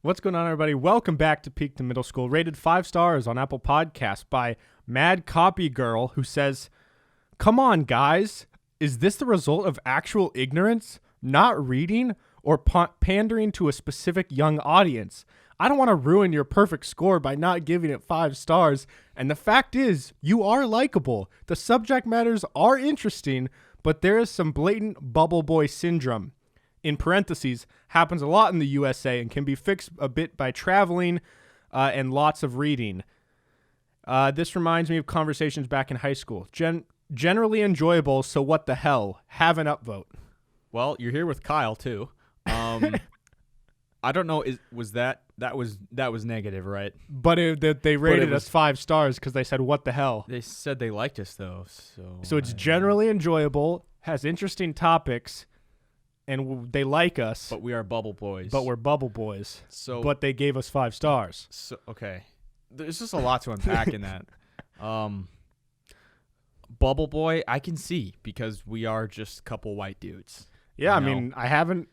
What's going on, everybody? Welcome back to Peak to Middle School, rated 5 stars on Apple Podcasts by Mad Copy Girl, who says, "Come on, guys. Is this the result of actual ignorance, not reading, or pandering to a specific young audience? I don't want to ruin your perfect score by not giving it 5 stars. And the fact is, you are likable. The subject matters are interesting, but there is some blatant bubble boy syndrome. In parentheses, happens a lot in the USA and can be fixed a bit by traveling and lots of reading. This reminds me of conversations back in high school. Generally enjoyable, so what the hell? Have an upvote." Well, you're here with Kyle too. I don't know. Was that was negative, right? But they rated us 5 stars because they said, "What the hell?" They said they liked us though, So it's generally enjoyable, has interesting topics, and they like us. But we are bubble boys. But we're bubble boys. But they gave us 5 stars. So okay, there's just a lot to unpack in that. Bubble boy, I can see because we are just a couple white dudes. Yeah, I mean, I haven't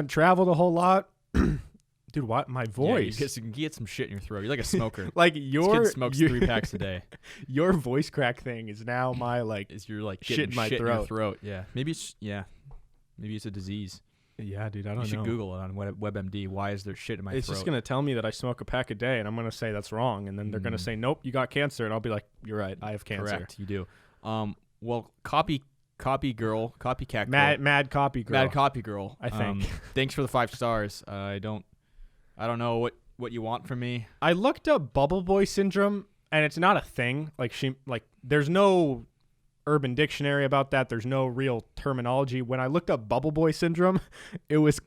traveled a whole lot. Dude, what? My voice. Yeah, you can get some shit in your throat. You're like a smoker. Like this kid smokes 3 packs a day. Your voice crack thing is now my is you're like shit in my shit throat. In your throat. Yeah. Maybe it's a disease. Yeah, dude, I don't know. You should Google it on WebMD. Why is there shit in my throat? It's just going to tell me that I smoke a pack a day, and I'm going to say that's wrong. And then they're going to say, "Nope, you got cancer." And I'll be like, "You're right. I have cancer." Correct, you do. Well, copycat girl. Mad copy girl. Mad copy girl. I think. Thanks for the 5 stars. I don't know what you want from me. I looked up bubble boy syndrome, and it's not a thing. There's no Urban Dictionary about that. There's no real terminology. When I looked up bubble boy syndrome, it was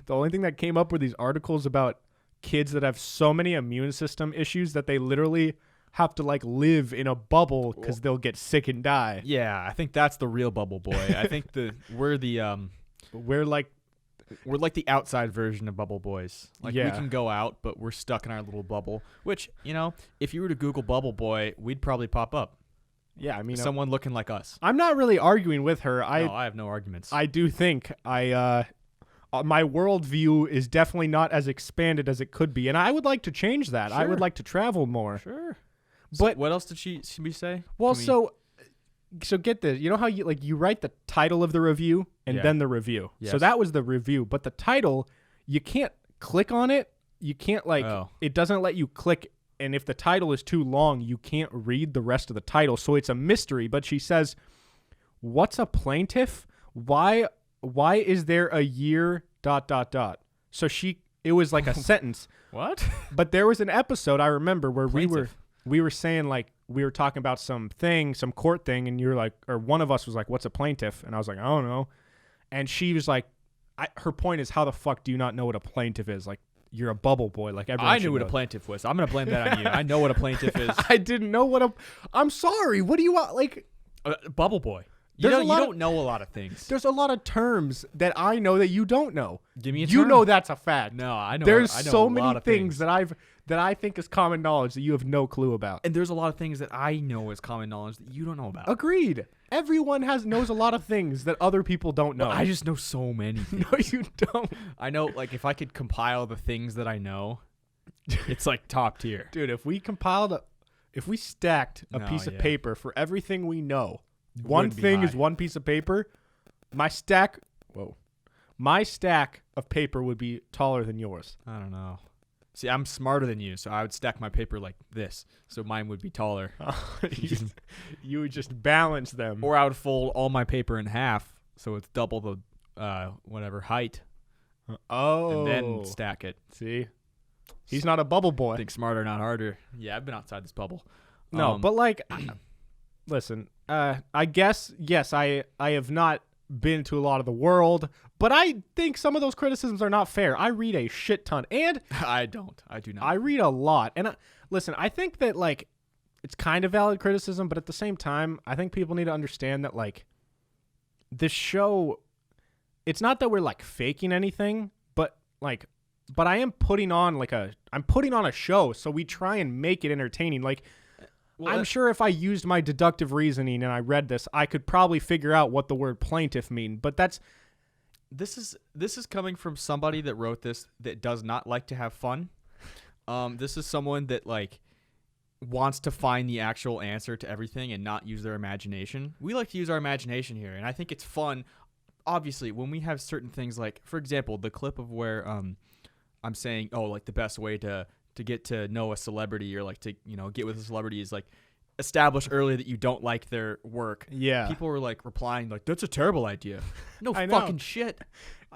the only thing that came up were these articles about kids that have so many immune system issues that they literally have to live in a bubble because they'll get sick and die. Yeah, I think that's the real bubble boy. I think we're like the outside version of bubble boys. We can go out, but we're stuck in our little bubble. Which, if you were to Google bubble boy, we'd probably pop up. Yeah, I mean, someone looking like us. I'm not really arguing with her. I have no arguments. I do think my worldview is definitely not as expanded as it could be, and I would like to change that. Sure. I would like to travel more. Sure. But what else did she say? Well, so get this. You know how you write the title of the review and then the review. Yes. So that was the review, but the title, you can't click on it. You can't it doesn't let you click. And if the title is too long, you can't read the rest of the title. So it's a mystery. But she says, "What's a plaintiff? Why is there a year ... So it was like a sentence. What? But there was an episode I remember where plaintiff. we were saying we were talking about some court thing, and you're like, or one of us was like, "What's a plaintiff?" And I was like, "I don't know." And she was like, her point is, how the fuck do you not know what a plaintiff is? You're a bubble boy. I knew what a plaintiff was. I'm going to blame that on you. I know what a plaintiff is. I didn't know I'm sorry. What do you want? Bubble boy. You don't know a lot of things. There's a lot of terms that I know that you don't know. Give me a term. You know that's a fact. No, I know. There's I know so a many lot of things that I think is common knowledge that you have no clue about. And there's a lot of things that I know is common knowledge that you don't know about. Agreed. Everyone knows a lot of things that other people don't know. Well, I just know so many things. No, you don't. I know, if I could compile the things that I know, it's top tier. Dude, if we stacked a piece of paper for everything we know, one thing is one piece of paper, my stack of paper would be taller than yours. I don't know. See, I'm smarter than you, so I would stack my paper like this, so mine would be taller. You would just balance them. Or I would fold all my paper in half, so it's double the height. Oh. And then stack it. See? He's not a bubble boy. Think smarter, not harder. Yeah, I've been outside this bubble. No, but listen, I guess, yes, I have not been to a lot of the world, but I think some of those criticisms are not fair. I read a shit ton, and I do not. I read a lot, and listen, I think that it's kind of valid criticism, but at the same time, I think people need to understand that this show, it's not that we're faking anything, but I am putting on I'm putting on a show, so we try and make it entertaining. I'm sure if I used my deductive reasoning and I read this, I could probably figure out what the word plaintiff mean. But this is coming from somebody that wrote this that does not like to have fun. This is someone that like wants to find the actual answer to everything and not use their imagination. We like to use our imagination here, and I think it's fun. Obviously, when we have certain things like, for example, the clip of where I'm saying, oh, like the best way to get to know a celebrity or like to, you know, get with a celebrity is like establish early that you don't like their work. Yeah. People were like replying like, that's a terrible idea. No I know. fucking shit.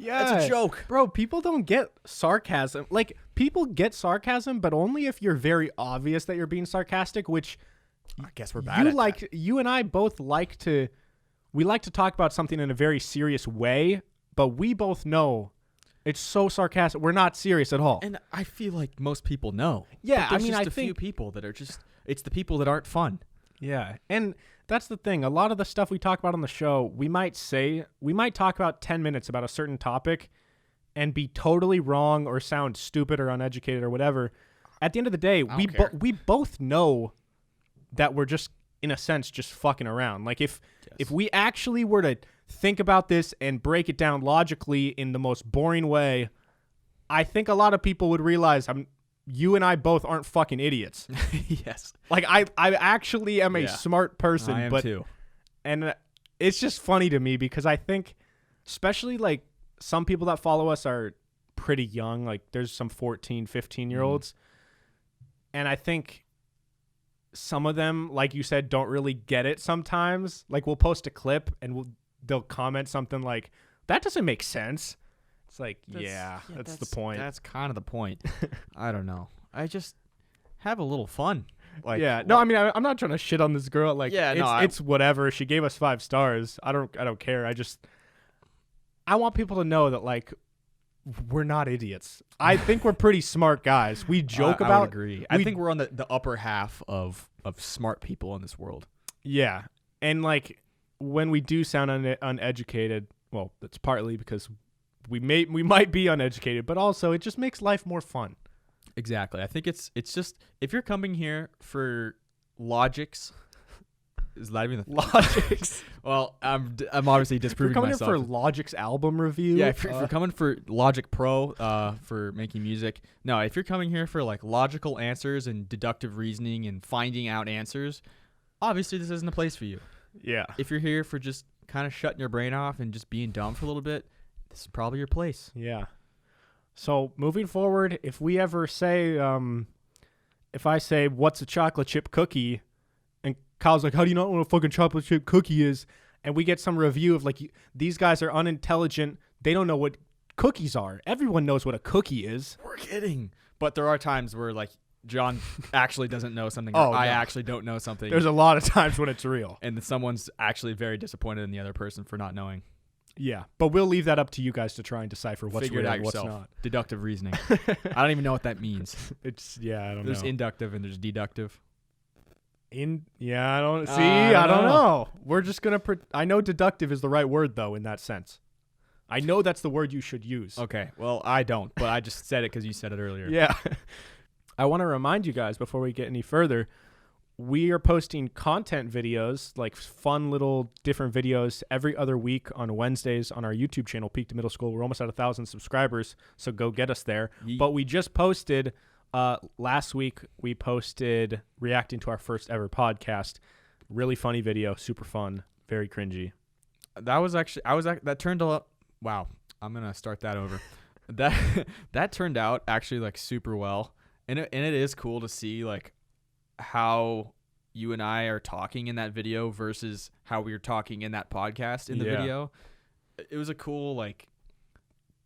Yeah. That's a joke. Bro, people don't get sarcasm. Like, people get sarcasm, but only if you're very obvious that you're being sarcastic, which I guess we're bad at that. You and I both like to talk about something in a very serious way, but we both know it's so sarcastic. We're not serious at all. And I feel like most people know. Yeah, but I mean, just I a think few people that are just, it's the people that aren't fun. Yeah, and that's the thing. A lot of the stuff we talk about on the show, we might talk about 10 minutes about a certain topic and be totally wrong or sound stupid or uneducated or whatever. At the end of the day, we both know that we're just, in a sense, just fucking around. Like, if we actually were to think about this and break it down logically in the most boring way, I think a lot of people would realize you and I both aren't fucking idiots. Yes. Like, I actually am a smart person. I am too. And it's just funny to me because I think, especially like some people that follow us are pretty young. Like, there's some 14, 15-year-olds. And I think some of them, like you said, don't really get it sometimes. Like, we'll post a clip and they'll comment something like, that doesn't make sense. It's like, that's the point. That's kind of the point. I don't know. I just have a little fun. Like, no, I mean, I'm not trying to shit on this girl. Like, yeah, it's whatever. She gave us 5 stars. I don't care. I want people to know that, like, we're not idiots. I think we're pretty smart guys. We joke about. I would agree. I think we're on the upper half of smart people in this world. Yeah, and like when we do sound uneducated, well, that's partly because we might be uneducated, but also it just makes life more fun. Exactly. I think it's just, if you're coming here for logics. Is that even the Logics? Well, I'm obviously disproving myself. If you're coming in for Logic's album review. Yeah, if you're coming for Logic Pro for making music. No, if you're coming here for like logical answers and deductive reasoning and finding out answers, obviously this isn't a place for you. Yeah. If you're here for just kind of shutting your brain off and just being dumb for a little bit, this is probably your place. Yeah. So moving forward, if we ever say, if I say, what's a chocolate chip cookie? Kyle's like, how do you not know what a fucking chocolate chip cookie is? And we get some review of like, these guys are unintelligent. They don't know what cookies are. Everyone knows what a cookie is. We're kidding. But there are times where like John actually doesn't know something. Or I actually don't know something. There's a lot of times when it's real. And then someone's actually very disappointed in the other person for not knowing. Yeah. But we'll leave that up to you guys to try and decipher what's Figure real it out and what's yourself. not. Deductive reasoning. I don't even know what that means. I don't know. There's inductive and there's deductive. I don't know. We're just gonna. I know deductive is the right word though in that sense. I know that's the word you should use. Okay, well I don't, but I just said it because you said it earlier. Yeah. I want to remind you guys before we get any further, we are posting content videos, like fun little different videos every other week on Wednesdays on our YouTube channel, Peak to Middle School. We're almost at 1,000 subscribers, so go get us there. But we just posted. Last week we posted reacting to our first ever podcast. Really funny video, super fun, very cringy. That was actually that turned out. Wow, I'm gonna start that over. that turned out actually like super well, and it is cool to see like how you and I are talking in that video versus how we were talking in that podcast in the video. It was a cool like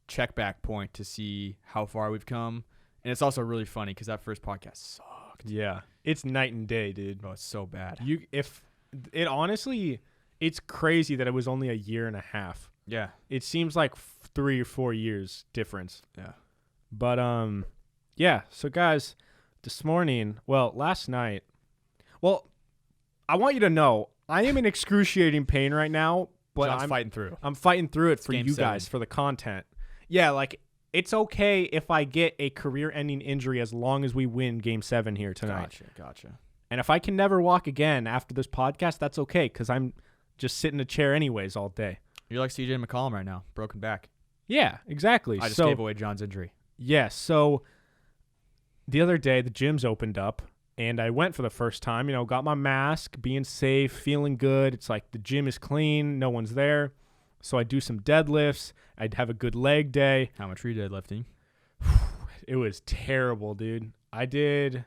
check back point to see how far we've come. And it's also really funny because that first podcast sucked. Yeah. It's night and day, dude. Oh, it's so bad. Honestly, it's crazy that it was only a year and a half. Yeah. It seems like 3 or 4 years difference. Yeah. But, yeah. So, guys, last night, I want you to know, I am in excruciating pain right now, but I'm fighting through. I'm fighting through it for Game you 7. guys, for the content. Yeah, like, it's okay if I get a career-ending injury as long as we win Game 7 here tonight. Gotcha. And if I can never walk again after this podcast, that's okay, because I'm just sitting in a chair anyways all day. You're like CJ McCollum right now, broken back. Yeah, exactly. I just gave away John's injury. Yeah, so the other day the gyms opened up and I went for the first time, got my mask, being safe, feeling good. It's like the gym is clean, no one's there. So I do some deadlifts. I'd have a good leg day. How much were you deadlifting? It was terrible, dude. I did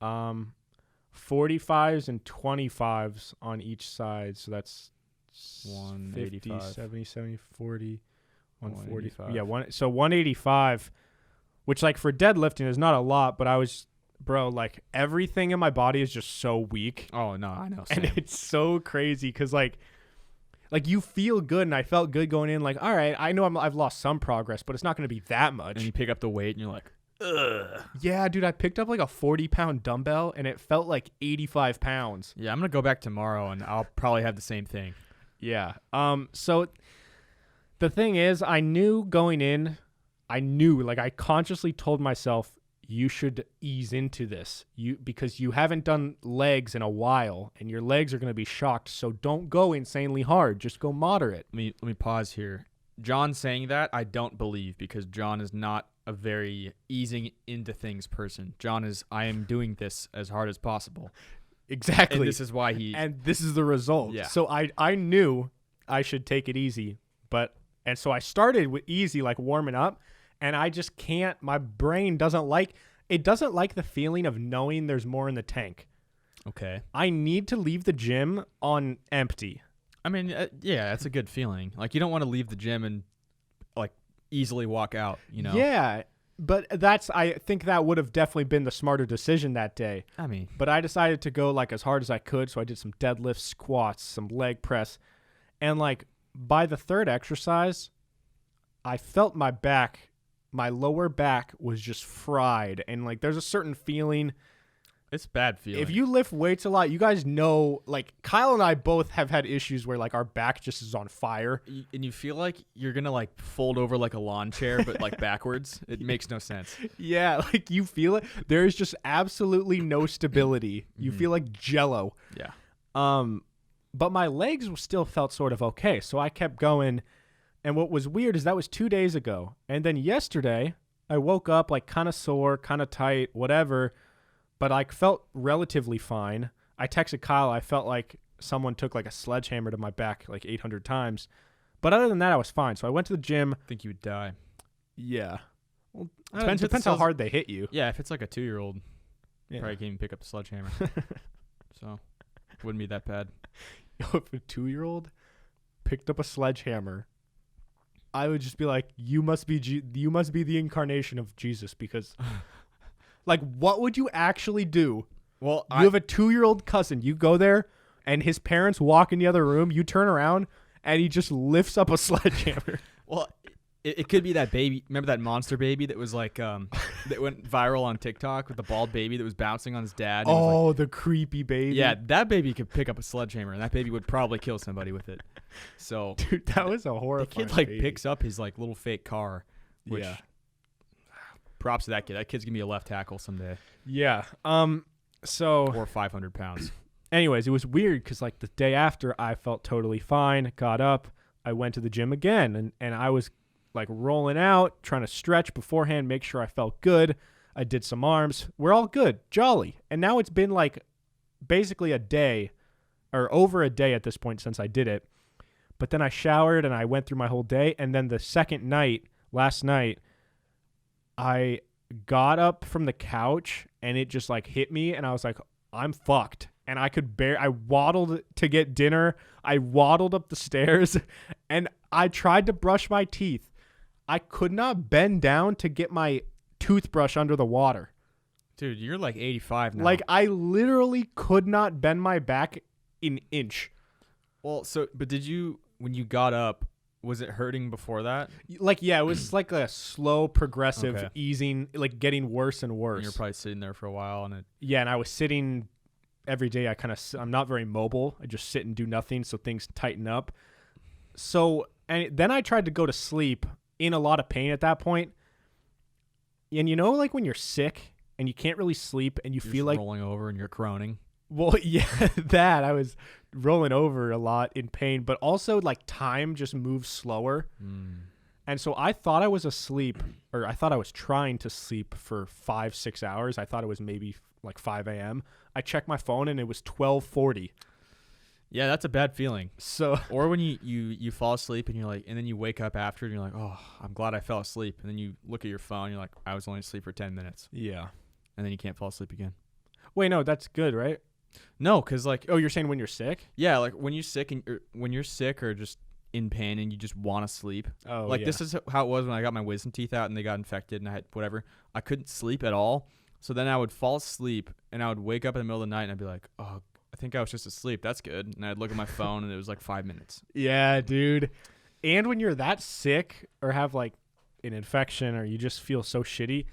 45s and 25s on each side. So that's 185. 50, 70, 70, 40, 140. 185. So 185, which like for deadlifting is not a lot, but bro, like everything in my body is just so weak. Oh, no, I know. And it's so crazy because like you feel good, and I felt good going in. Like, all right, I know I've lost some progress, but it's not going to be that much. And you pick up the weight, and you're like, ugh. Yeah, dude, I picked up like a 40-pound dumbbell, and it felt like 85 pounds. Yeah, I'm gonna go back tomorrow, and I'll probably have the same thing. Yeah. So the thing is, I knew going in, like I consciously told myself, you should ease into this, because you haven't done legs in a while, and your legs are going to be shocked. So don't go insanely hard. Just go moderate. Let me pause here. John saying that I don't believe, because John is not a very easing into things person. John is, I am doing this as hard as possible. Exactly. And this is why and this is the result. Yeah. So I knew I should take it easy, and so I started with easy, like warming up. And I just can't, my brain doesn't like the feeling of knowing there's more in the tank. Okay. I need to leave the gym on empty. I mean, yeah, that's a good feeling. Like, you don't want to leave the gym and, like, easily walk out, Yeah, but I think that would have definitely been the smarter decision that day. I mean. But I decided to go, like, as hard as I could, so I did some deadlifts, squats, some leg press. And, like, by the third exercise, I felt my lower back was just fried, and like there's a certain feeling. It's bad feeling. If you lift weights a lot, you guys know, like Kyle and I both have had issues where like our back just is on fire. And you feel like you're going to like fold over like a lawn chair, but like backwards. It makes no sense. Yeah, like you feel it. There's just absolutely no stability. You feel like jello. Yeah. But my legs still felt sort of okay, so I kept going. And what was weird is that was 2 days ago. And then yesterday, I woke up like kind of sore, kind of tight, whatever. But I felt relatively fine. I texted Kyle. I felt like someone took like a sledgehammer to my back like 800 times. But other than that, I was fine. So I went to the gym. I think you would die. Yeah. Well, Depends how hard they hit you. Yeah, if it's like a 2-year-old, Yeah. probably can't even pick up the sledgehammer. So, wouldn't be that bad. If a 2-year-old picked up a sledgehammer, I would just be like, you must be the incarnation of Jesus, because like, what would you actually do? Well, you have a 2-year-old cousin. You go there and his parents walk in the other room. You turn around and he just lifts up a sledgehammer. Well, it could be that baby. Remember that monster baby that was like that went viral on TikTok with the bald baby that was bouncing on his dad? Oh, the creepy baby. Yeah, that baby could pick up a sledgehammer, and that baby would probably kill somebody with it. So, dude, that was a horrifying. The kid like baby. picks up his like little fake car, which Yeah. props to that kid. That kid's gonna be a left tackle someday. Yeah. So or 500 pounds. Anyways, it was weird because like the day after, I felt totally fine. Got up, I went to the gym again, and I was like rolling out, trying to stretch beforehand, make sure I felt good. I did some arms. We're all good, jolly. And now it's been like basically a day, or over a day at this point since I did it. But then I showered and I went through my whole day. And then the second night, last night, I got up from the couch and it just like hit me, and I was like, I'm fucked. And I waddled to get dinner. I waddled up the stairs and I tried to brush my teeth. I could not bend down to get my toothbrush under the water. Dude, you're like 85 now. Like, I literally could not bend my back an inch. Well, but did you, when you got up, was it hurting before that? Like, yeah, it was like a slow, progressive Okay. easing, like getting worse and worse. And you're probably sitting there for a while, and Yeah, and I was sitting every day. I'm not very mobile. I just sit and do nothing, so things tighten up. So, and then I tried to go to sleep in a lot of pain at that point. And you know, like when you're sick and you can't really sleep and you you're feel just like rolling over and you're groaning. Well, yeah, that I was rolling over a lot in pain, but also like time just moves slower. And so I thought I was asleep, or I thought I was trying to sleep for 5-6 hours. I thought it was maybe like 5 a.m. I checked my phone and it was 12:40. Yeah, that's a bad feeling. So Or when you fall asleep and you're like, and then you wake up after and you're like, oh, I'm glad I fell asleep. And then you look at your phone, you're like, I was only asleep for 10 minutes. yeah. And then you can't fall asleep again. Wait, no, that's good, right? No, because like, Oh, you're saying when you're sick? yeah, like when you're sick when you're sick or just in pain and you just want to sleep. Oh, Like yeah. this is how it was when I got my wisdom teeth out and they got infected and I had whatever. I couldn't sleep at all. So then I would fall asleep and I would wake up in the middle of the night and I'd be like, oh, I think I was just asleep. That's good. And I'd look at my phone and it was like 5 minutes. Yeah, dude. And when you're that sick or have like an infection or you just feel so shitty,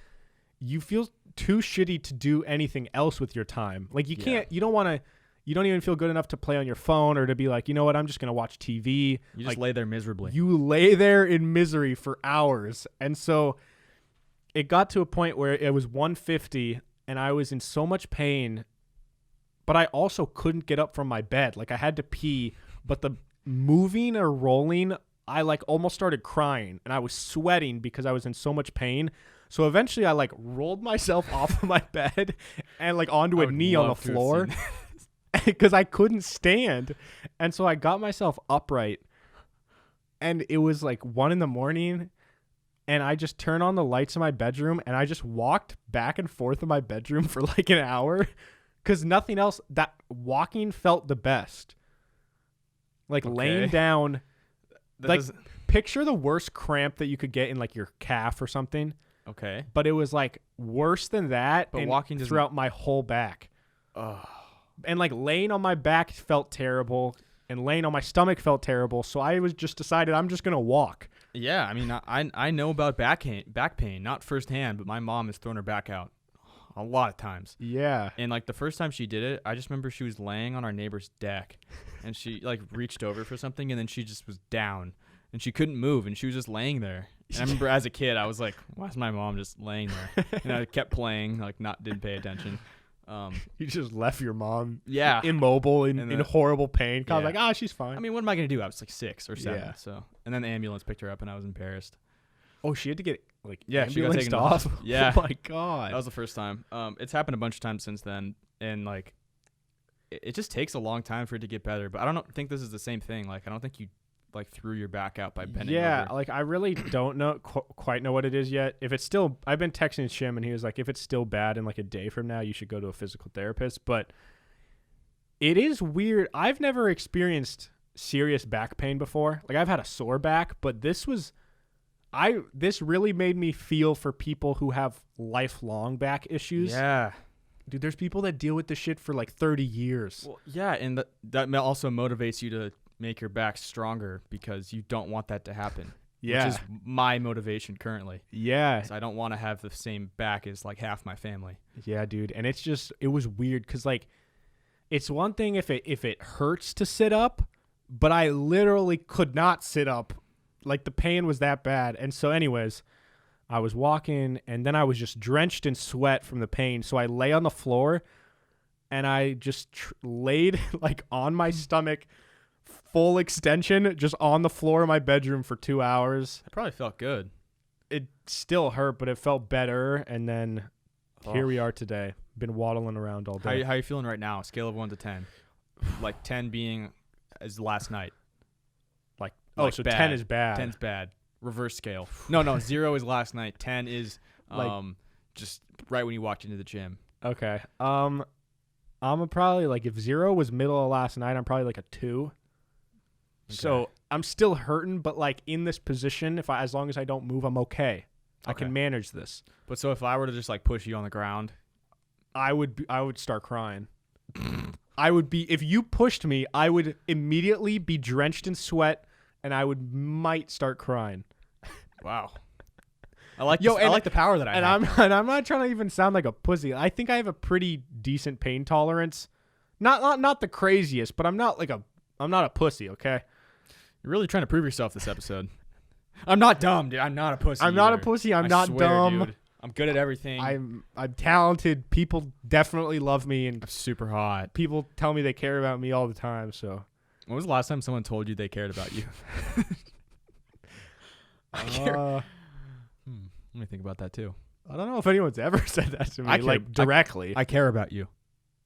you feel too shitty to do anything else with your time. Like you can't, you don't even feel good enough to play on your phone or to be like, you know what, I'm just going to watch TV. You just like, lay there miserably. You lay there in misery for hours. And so it got to a point where it was 1:50 and I was in so much pain, but I also couldn't get up from my bed. Like I had to pee, but the moving or rolling, I like almost started crying and I was sweating because I was in so much pain. So eventually I like rolled myself off of my bed and like onto a knee on the floor because I couldn't stand. And so I got myself upright and it was like 1 a.m. and I just turned on the lights in my bedroom and I just walked back and forth in my bedroom for like an hour because nothing else, that walking felt the best. Like laying down, picture the worst cramp that you could get in like your calf or something. Okay. But it was like worse than that. But and walking throughout my whole back. And like laying on my back felt terrible and laying on my stomach felt terrible. So I was just decided I'm just going to walk. Yeah. I mean, I know about back pain, not firsthand, but my mom has thrown her back out a lot of times. Yeah. And like the first time she did it, I just remember she was laying on our neighbor's deck and she like reached over for something and then she just was down and she couldn't move and she was just laying there. And I remember as a kid, I was like, why is my mom just laying there? And I kept playing, like didn't pay attention. You just left your mom immobile in horrible pain. I was Yeah. like, she's fine. I mean, what am I going to do? I was like 6 or 7. Yeah. So, and then the ambulance picked her up and I was embarrassed. Oh, she had to get like she got ambulanced taken off? Yeah. Oh my God. That was the first time. It's happened a bunch of times since then. And like, it just takes a long time for it to get better. But I don't think this is the same thing. Like, I don't think you like threw your back out by bending over. Like I really don't know quite know what it is yet. If it's still, I've been texting Shim and he was like, if it's still bad in like a day from now, you should go to a physical therapist. But it is weird. I've never experienced serious back pain before. Like I've had a sore back, but this really made me feel for people who have lifelong back issues. Yeah. Dude, there's people that deal with this shit for like 30 years. Well, yeah, and that also motivates you to make your back stronger because you don't want that to happen. Yeah. Which is my motivation currently. Yeah. I don't want to have the same back as like half my family. Yeah, dude. And it was weird because like it's one thing if it hurts to sit up, but I literally could not sit up. Like the pain was that bad. And so anyways, I was walking and then I was just drenched in sweat from the pain. So I lay on the floor and I just laid like on my stomach, full extension, just on the floor of my bedroom for 2 hours. It probably felt good. It still hurt, but it felt better. And then here we are today. Been waddling around all day. How you feeling right now? Scale of 1 to 10. Like 10 being as last night. So bad. 10 is bad. 10's bad. Reverse scale. No, 0 is last night. 10 is just right when you walked into the gym. Okay. I'm probably like if 0 was middle of last night, I'm probably like a 2. Okay. So I'm still hurting, but like in this position, as long as I don't move, I'm okay. I can manage this. But so if I were to just like push you on the ground, I would start crying. If you pushed me, I would immediately be drenched in sweat and I might start crying. Wow. I like the power that I have. And I'm not trying to even sound like a pussy. I think I have a pretty decent pain tolerance. Not the craziest, but I'm not a pussy, okay? You're really trying to prove yourself this episode. I'm not dumb, dude. I'm not a pussy. I'm not a pussy. I'm not dumb. Dude. I'm good at everything. I'm talented. People definitely love me and I'm super hot. People tell me they care about me all the time, so. When was the last time someone told you they cared about you? Let me think about that too. I don't know if anyone's ever said that to me, like directly. I care about you.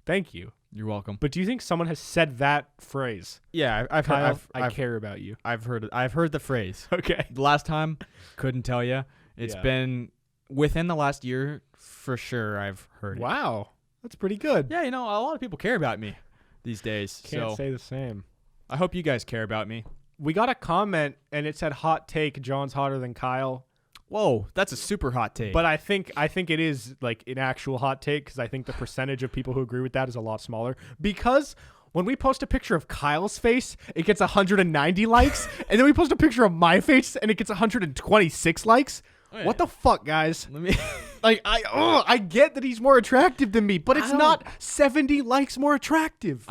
Thank you. You're welcome. But do you think someone has said that phrase? Yeah, I've Kyle, heard. I care about you. I've heard it. I've heard the phrase. Okay. The last time, couldn't tell you. It's been within the last year for sure. I've heard it. Wow, that's pretty good. Yeah, a lot of people care about me these days. Can't say the same. I hope you guys care about me. We got a comment and it said hot take, John's hotter than Kyle. Whoa, that's a super hot take. But I think it is like an actual hot take because I think the percentage of people who agree with that is a lot smaller. Because when we post a picture of Kyle's face, it gets 190 likes, and then we post a picture of my face and it gets 126 likes. Oh, yeah. What the fuck, guys? Let me Like I get that he's more attractive than me, but it's not 70 likes more attractive.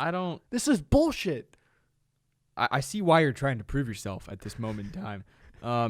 This is bullshit. I see why you're trying to prove yourself at this moment in time.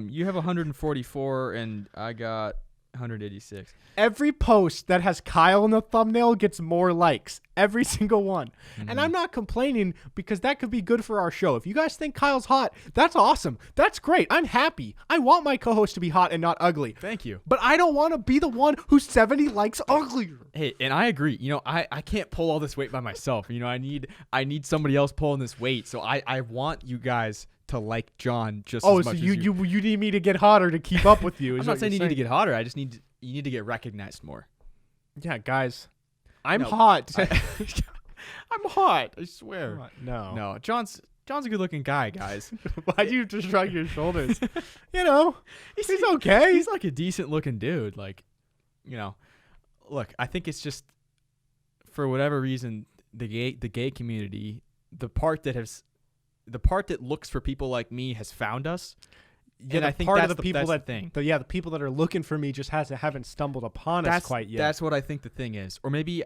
You have 144 and I got 186. Every post that has Kyle in the thumbnail gets more likes. Every single one. Mm-hmm. And I'm not complaining because that could be good for our show. If you guys think Kyle's hot, that's awesome. That's great. I'm happy. I want my co-host to be hot and not ugly. Thank you. But I don't want to be the one who's 70 likes uglier. Hey, and I agree. I can't pull all this weight by myself. I need somebody else pulling this weight. So I want you guys to like John just as much as you. Oh, so you need me to get hotter to keep up with you. I'm not saying you need to get hotter. I just you need to get recognized more. Yeah, guys. I'm hot. I'm hot. I swear. No. John's a good-looking guy, guys. Why do you just shrug your shoulders? He's okay. He's like a decent-looking dude. Like, look, I think it's just for whatever reason the gay community, the part that looks for people like me has found us. Yeah, and I think part that's of the people that's the thing. The people that are looking for me just haven't stumbled upon us quite yet. That's what I think the thing is. Or maybe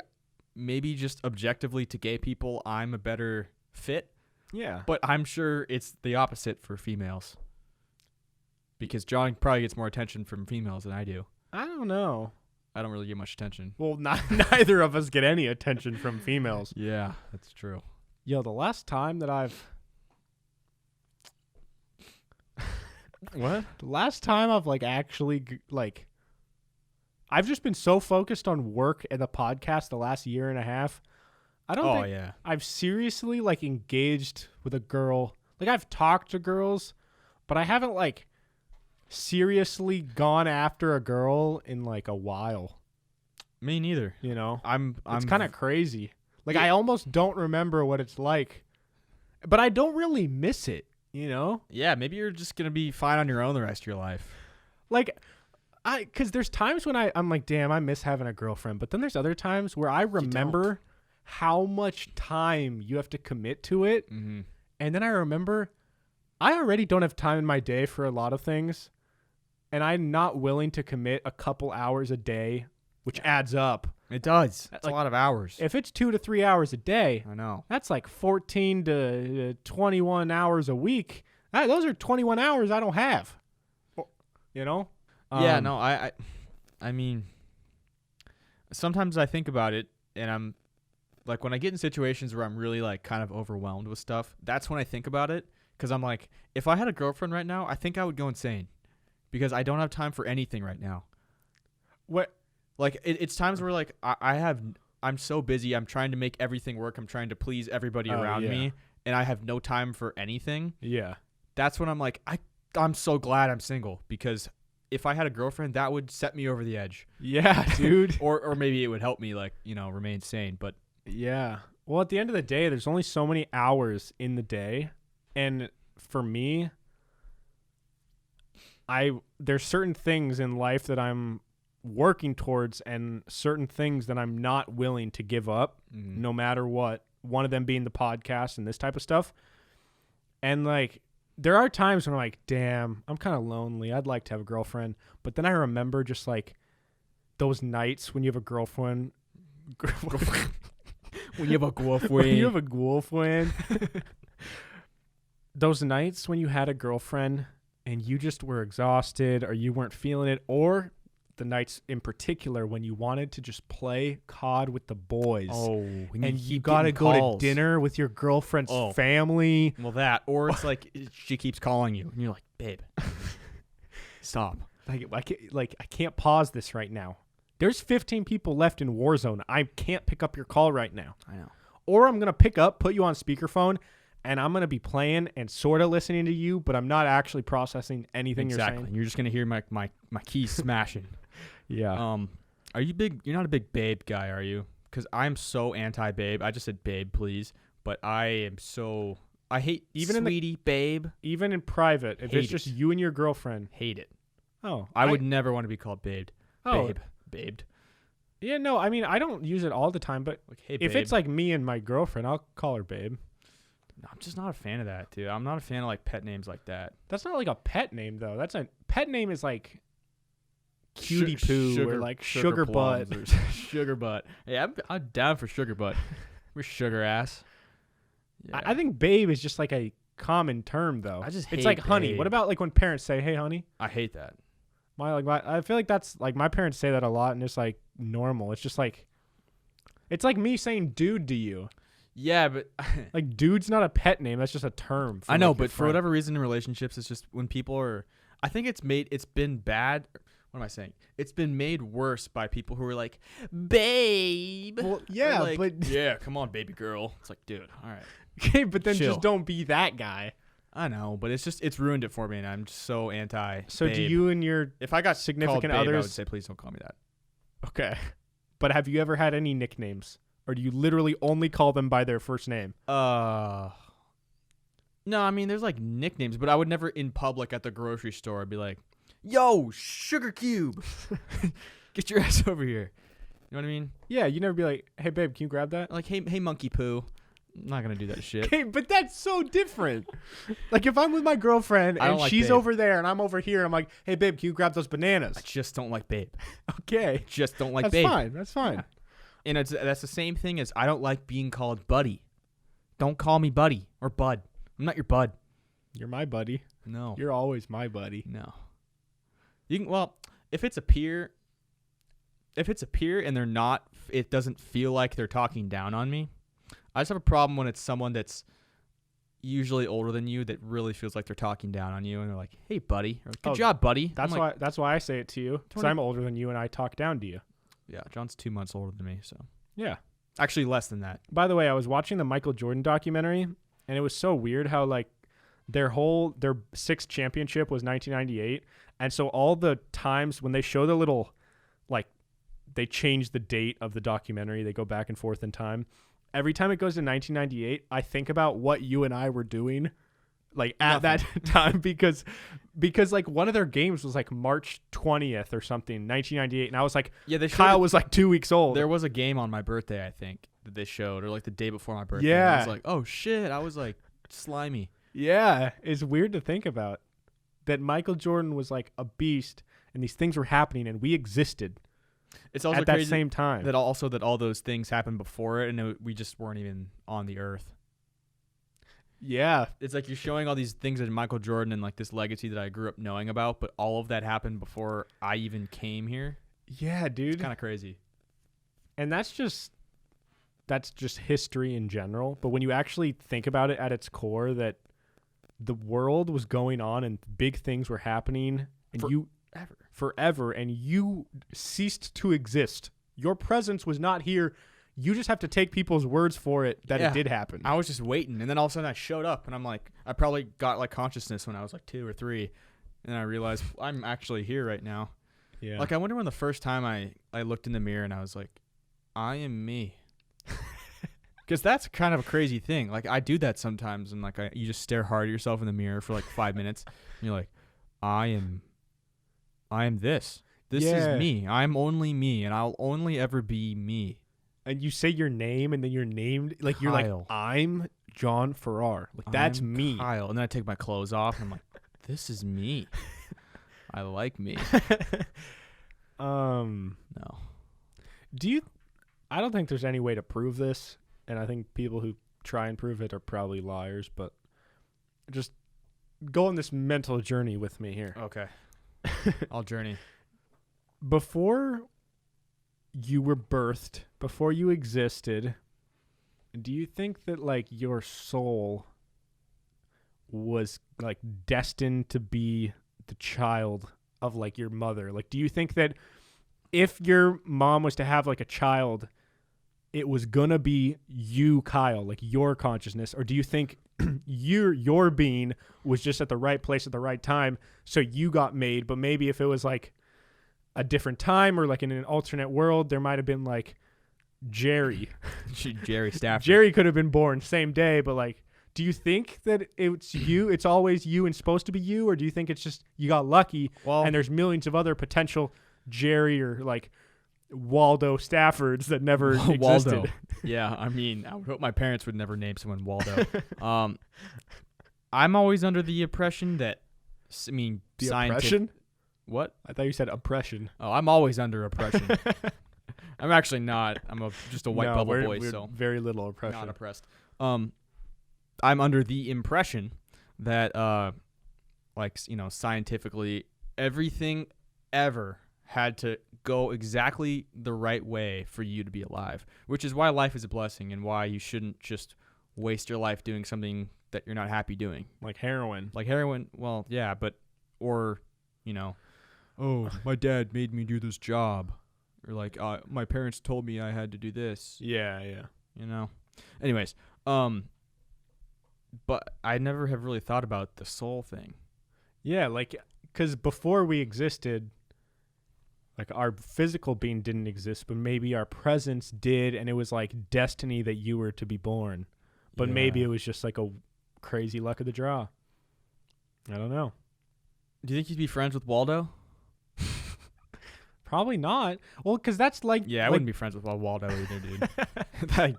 just objectively to gay people, I'm a better fit. Yeah. But I'm sure it's the opposite for females. Because John probably gets more attention from females than I do. I don't know. I don't really get much attention. Well, neither of us get any attention from females. Yeah, that's true. Yo, the last time that What? The last time I've I've just been so focused on work and the podcast the last year and a half. I don't think I've seriously engaged with a girl. I've talked to girls, but I haven't seriously gone after a girl in a while. Me neither. It's kind of crazy. I almost don't remember what it's like, but I don't really miss it. Yeah, maybe you're just gonna be fine on your own the rest of your life. Because there's times when I'm like, damn, I miss having a girlfriend. But then there's other times where I remember how much time you have to commit to it. Mm-hmm. And then I remember I already don't have time in my day for a lot of things. And I'm not willing to commit a couple hours a day, which adds up. It does. That's a lot of hours. If it's 2 to 3 hours a day, I know. That's 14 to 21 hours a week. Those are 21 hours I don't have. Yeah, no, I mean, sometimes I think about it, and I'm when I get in situations where I'm really kind of overwhelmed with stuff, that's when I think about it, because I'm like, if I had a girlfriend right now, I think I would go insane, because I don't have time for anything right now. What? It's times where I'm so busy, I'm trying to make everything work, I'm trying to please everybody around me, and I have no time for anything. Yeah. That's when I'm like, I'm so glad I'm single, because if I had a girlfriend, that would set me over the edge. Yeah, dude. or maybe it would help me remain sane. But yeah. Well, at the end of the day, there's only so many hours in the day, and for me, there's certain things in life that I'm working towards and certain things that I'm not willing to give up no matter what. One of them being the podcast and this type of stuff. And there are times when I'm like, damn, I'm kind of lonely. I'd like to have a girlfriend. But then I remember just those nights when you have a girlfriend. When you have a girlfriend. When you have a girlfriend. Those nights when you had a girlfriend and you just were exhausted or you weren't feeling it, or the nights in particular when you wanted to just play COD with the boys. Oh, and you got to go to dinner with your girlfriend's family. Well, that, or it's she keeps calling you and you're like, babe. Stop. I can't pause this right now. There's 15 people left in Warzone. I can't pick up your call right now. I know. Or I'm going to pick up, put you on speakerphone, and I'm going to be playing and sort of listening to you, but I'm not actually processing anything you're saying. You're just going to hear my keys smashing. Yeah. Are you big? You're not a big babe guy, are you? Because I'm so anti-babe. I just said babe, please. But I hate even sweetie, babe. Even in private, if it's just you and your girlfriend. Hate it. Oh. I would never want to be called babed. Oh. Babed. Yeah, no, I mean, I don't use it all the time, but like, hey, if it's like me and my girlfriend, I'll call her babe. No, I'm just not a fan of that, dude. I'm not a fan of like pet names like that. That's not like a pet name, though. That's a pet name is like cutie poo or like sugar butt. Sugar butt. Hey, I'm down for sugar butt. We're sugar ass. Yeah. I think babe is just like a common term, though. It's like babe. honey. What about like when parents say, "Hey, honey"? I hate that. I feel like that's like my parents say that a lot, and it's like normal. It's just like, it's like me saying "dude" to you. Yeah, but like dude's not a pet name. That's just a term. I know, but for whatever reason in relationships, it's just when people are. I think it's been bad. What am I saying? It's been made worse by people who are like, babe. Well, yeah, like, but yeah, come on, baby girl. It's like, dude, all right. Okay, but then Chill. just don't be that guy. I know, but it's ruined it for me, and I'm just so anti. So babe. do you and your if I got significant called babe, others? I would say, please don't call me that. Okay, but have you ever had any nicknames, or do you literally only call them by their first name? No, I mean there's like nicknames, but I would never in public at the grocery store. I'd be like, "Yo, sugar cube, get your ass over here." You know what I mean? Yeah, you never be like, "Hey babe, can you grab that?" Like, hey monkey poo. I'm not gonna do that shit. Okay, but that's so different. Like if I'm with my girlfriend and like she's babe. over there and I'm over here, and I'm like, "Hey babe, can you grab those bananas?" I just don't like babe. Okay, Just don't like that's babe. fine. That's fine. Yeah. And that's the same thing as I don't like being called buddy. Don't call me buddy or bud. I'm not your bud. You're my buddy. No. You're always my buddy. No. You can if it's a peer and they're not, it doesn't feel like they're talking down on me. I just have a problem when it's someone that's usually older than you that really feels like they're talking down on you, and they're like, "Hey, buddy," or "Good job, buddy." That's why I say it to you, because I'm older than you and I talk down to you. Yeah, John's 2 months older than me, so yeah, actually less than that. By the way, I was watching the Michael Jordan documentary, and it was so weird how like their sixth championship was 1998, and so all the times when they show the little like they change the date of the documentary, they go back and forth in time. Every time it goes to 1998, I think about what you and I were doing like at that time because like one of their games was like March 20th or something, 1998, and I was like, yeah, Kyle was like 2 weeks old. There was a game on my birthday, I think, that they showed, or like the day before my birthday. Yeah. I was like, oh shit, I was like slimy. Yeah, it's weird to think about that Michael Jordan was like a beast and these things were happening and we existed. It's also at that crazy same time that all those things happened before it, and we just weren't even on the earth. Yeah, it's like you're showing all these things in Michael Jordan and like this legacy that I grew up knowing about, but all of that happened before I even came here. Yeah, dude, it's kind of crazy. And that's just history in general. But when you actually think about it at its core, that the world was going on and big things were happening, and forever, and you ceased to exist. Your presence was not here. You just have to take people's words for it that it did happen. I was just waiting, and then all of a sudden I showed up, and I'm like, I probably got like consciousness when I was like 2 or 3, and I realized I'm actually here right now. Yeah. Like I wonder when the first time I looked in the mirror and I was like, I am me. Because that's kind of a crazy thing. Like I do that sometimes, and like you just stare hard at yourself in the mirror for like 5 minutes, and you're like, I am this. This is me. I'm only me, and I'll only ever be me. And you say your name, and then you're named like Kyle. You're like, I'm John Farrar. Like that's me. Kyle. And then I take my clothes off, and I'm like, this is me. I like me. No. I don't think there's any way to prove this, and I think people who try and prove it are probably liars, but just go on this mental journey with me here. Okay. I'll journey. Before you were birthed, before you existed, do you think that like your soul was like destined to be the child of like your mother? Like, do you think that if your mom was to have like a child, it was gonna be you, Kyle, like your consciousness, or do you think your being was just at the right place at the right time, so you got made? But maybe if it was like a different time or like in an alternate world, there might have been like Jerry. Jerry Stafford. Jerry could have been born same day, but like, do you think that it's you? It's always you and supposed to be you, or do you think it's just you got lucky and there's millions of other potential Jerry or like Waldo Staffords that never existed? Waldo. Yeah, I mean, I would hope my parents would never name someone Waldo. I'm always under the impression that, I mean, the oppression? What? I thought you said oppression. Oh, I'm always under oppression. I'm actually not. I'm just a white bubble boy, we're so very little oppression. not oppressed. I'm under the impression that, scientifically, everything ever had to go exactly the right way for you to be alive, which is why life is a blessing and why you shouldn't just waste your life doing something that you're not happy doing. Like heroin. Well, yeah, oh, my dad made me do this job. Or like, my parents told me I had to do this. Yeah. Anyways, but I never have really thought about the soul thing. Yeah, like, because before we existed, like our physical being didn't exist, but maybe our presence did, and it was like destiny that you were to be born. But maybe it was just like a crazy luck of the draw. I don't know. Do you think you'd be friends with Waldo? Probably not. Well, because that's like... Yeah, I wouldn't be friends with Waldo either, dude. Like,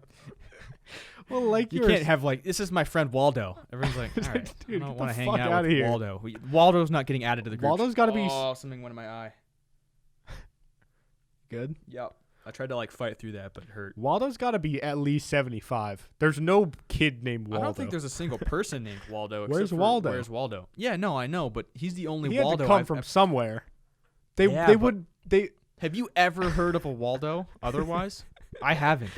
well, like you can't have like, this is my friend Waldo. Everyone's like, all right, dude, I don't want to hang out outta with here. Waldo. Waldo's not getting added to the group. Waldo's got to be... Oh, something went in my eye. Good? Yep. I tried to like fight through that, but it hurt. Waldo's got to be at least 75. There's no kid named Waldo. I don't think there's a single person named Waldo. Where's Waldo? Where's Waldo? Yeah, no, I know, but he's the only he had Waldo. To come from somewhere. They would. Have you ever heard of a Waldo otherwise? I haven't.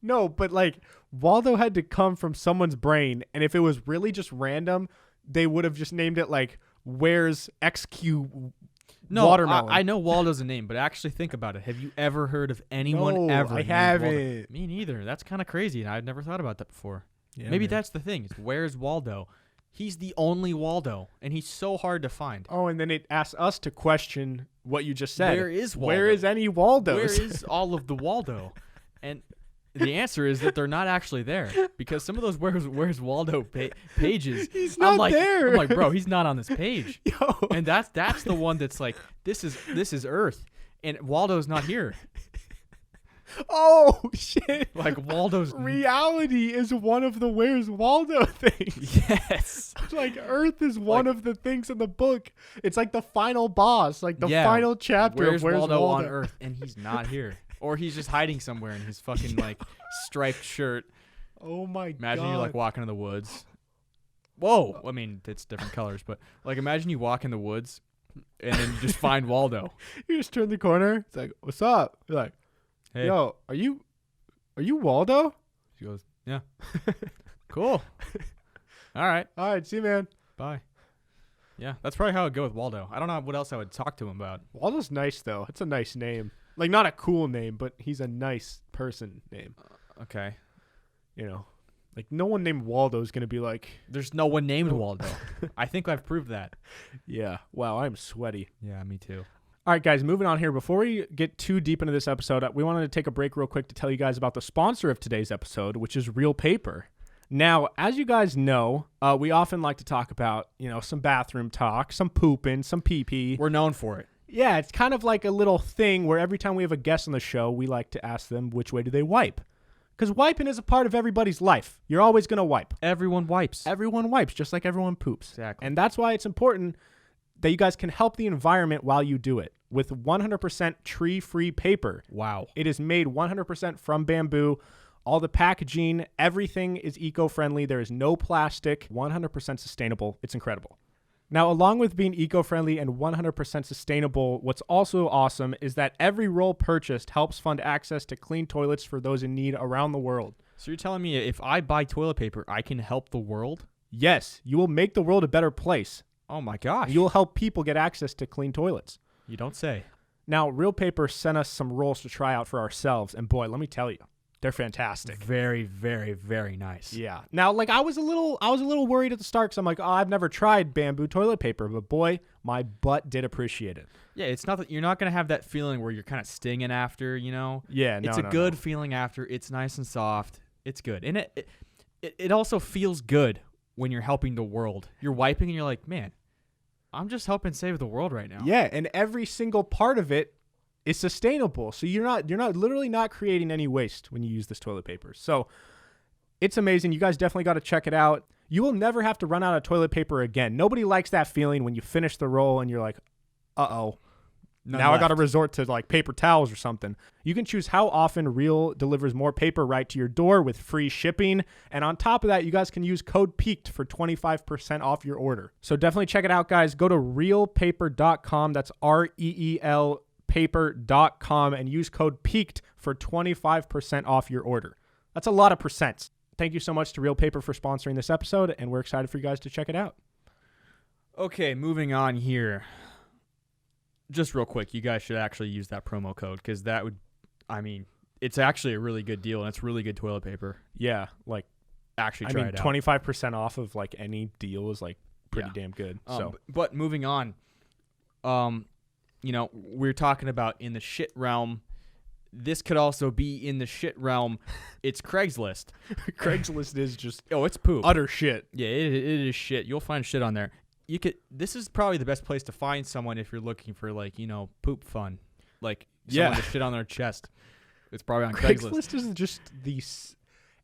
No, but like Waldo had to come from someone's brain, and if it was really just random, they would have just named it like Where's XQ Watermelon. I know Waldo's a name, but actually think about it. Have you ever heard of anyone ever? I named haven't. Waldo? Me neither. That's kind of crazy, and I'd never thought about that before. Yeah, Maybe man. that's the thing. Is Where's Waldo? He's the only Waldo, and he's so hard to find. Oh, and then it asks us to question what you just said. Where is Waldo? Where is any Waldos? Where is all of the Waldo? And the answer is that they're not actually there, because some of those Where's Waldo pages, he's not there. I'm like, bro, he's not on this page. Yo. And that's the one that's like, this is Earth, and Waldo's not here. Oh shit! Like Waldo's reality is one of the Where's Waldo things. Yes. Like Earth is one of the things in the book. It's like the final boss, like the final chapter Where's of Where's Waldo Waldo on Earth, and he's not here, or he's just hiding somewhere in his fucking like striped shirt. Oh my god! Imagine you're like walking in the woods. Whoa! I mean, it's different colors, but like imagine you walk in the woods, and then you just find Waldo. You just turn the corner. It's like, what's up? You're like, Hey. yo, are you Waldo? She goes, yeah. Cool. All right. See you, man. Bye. Yeah, that's probably how I'd go with Waldo. I don't know what else I would talk to him about. Waldo's nice, though. It's a nice name. Like, not a cool name, but he's a nice person name. Okay. You know, like, no one named Waldo is going to be like... There's no one named Waldo. I think I've proved that. Yeah. Wow, I'm sweaty. Yeah, me too. All right, guys, moving on here. Before we get too deep into this episode, we wanted to take a break real quick to tell you guys about the sponsor of today's episode, which is Real Paper. Now, as you guys know, we often like to talk about, some bathroom talk, some pooping, some pee-pee. We're known for it. Yeah, it's kind of like a little thing where every time we have a guest on the show, we like to ask them which way do they wipe. Because wiping is a part of everybody's life. You're always going to wipe. Everyone wipes. Everyone wipes, just like everyone poops. Exactly. And that's why it's important that you guys can help the environment while you do it with 100% tree-free paper. Wow. It is made 100% from bamboo. All the packaging, everything is eco-friendly. There is no plastic, 100% sustainable. It's incredible. Now, along with being eco-friendly and 100% sustainable, what's also awesome is that every roll purchased helps fund access to clean toilets for those in need around the world. So you're telling me if I buy toilet paper, I can help the world? Yes, you will make the world a better place. Oh my gosh. You'll help people get access to clean toilets. You don't say. Now, Real Paper sent us some rolls to try out for ourselves, and boy, let me tell you, they're fantastic. Very, very, very nice. Yeah. Now, like I was a little worried at the start because I'm like, oh, I've never tried bamboo toilet paper, but boy, my butt did appreciate it. Yeah, it's not that you're not gonna have that feeling where you're kind of stinging after, you know. Yeah, no, it's a no, good no. feeling after. It's nice and soft. It's good, and it also feels good when you're helping the world. You're wiping, and you're like, man, I'm just helping save the world right now. Yeah, and every single part of it is sustainable. So you're not literally not creating any waste when you use this toilet paper. So it's amazing. You guys definitely got to check it out. You will never have to run out of toilet paper again. Nobody likes that feeling when you finish the roll and you're like, uh-oh. Now I got to resort to like paper towels or something. You can choose how often Real delivers more paper right to your door with free shipping. And on top of that, you guys can use code PEAKED for 25% off your order. So definitely check it out, guys. Go to realpaper.com. That's REEL paper.com and use code PEAKED for 25% off your order. That's a lot of percents. Thank you so much to Real Paper for sponsoring this episode, and we're excited for you guys to check it out. Okay, moving on here. Just real quick, you guys should actually use that promo code because that would, I mean, it's actually a really good deal and it's really good toilet paper. Yeah, like Actually try it out. 25% off of like any deal is like pretty damn good. But moving on, you know, we're talking about in the shit realm. This could also be in the shit realm. It's Craigslist. Craigslist is just it's poop. utter shit. Yeah, it is shit. You'll find shit on there. This is probably the best place to find someone if you're looking for like, you know, poop fun. Like someone to shit on their chest. It's probably on Craigslist. Craigslist is just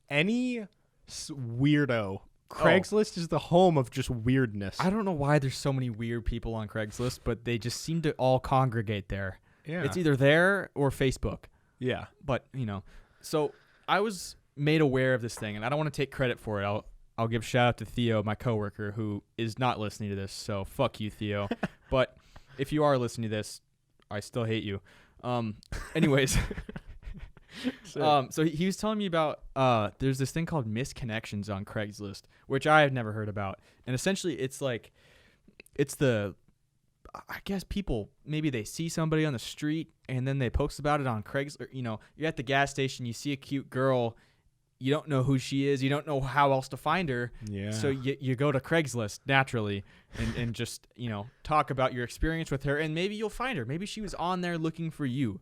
any weirdo. Craigslist is the home of just weirdness. I don't know why there's so many weird people on Craigslist, but they just seem to all congregate there. Yeah. It's either there or Facebook. Yeah. But, you know, so I was made aware of this thing, and I don't want to take credit for it. I'll give shout out to Theo, my coworker, who is not listening to this, so fuck you, Theo. But if you are listening to this, I still hate you. Anyways, so he was telling me about there's this thing called misconnections on Craigslist, which I have never heard about. And essentially I guess people, maybe they see somebody on the street and then they post about it on Craigslist. You know, you're at the gas station, you see a cute girl, you don't know who she is, you don't know how else to find her. Yeah. So you go to Craigslist naturally and just, you know, talk about your experience with her, and maybe you'll find her. Maybe she was on there looking for you.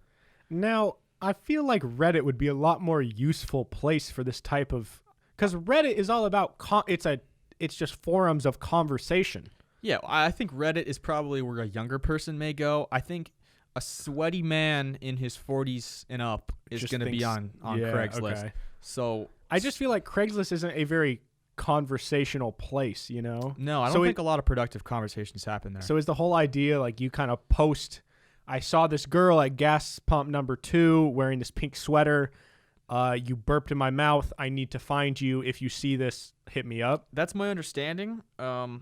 Now, I feel like Reddit would be a lot more useful place for this type of, because Reddit is all about it's just forums of conversation. Yeah, I think Reddit is probably where a younger person may go. I think a sweaty man in his 40s and up is going to be on Craigslist. Okay. So I just feel like Craigslist isn't a very conversational place, you know? No, I don't think a lot of productive conversations happen there. So is the whole idea like you kind of post, I saw this girl at gas pump number 2 wearing this pink sweater. You burped in my mouth. I need to find you. If you see this, hit me up. That's my understanding. I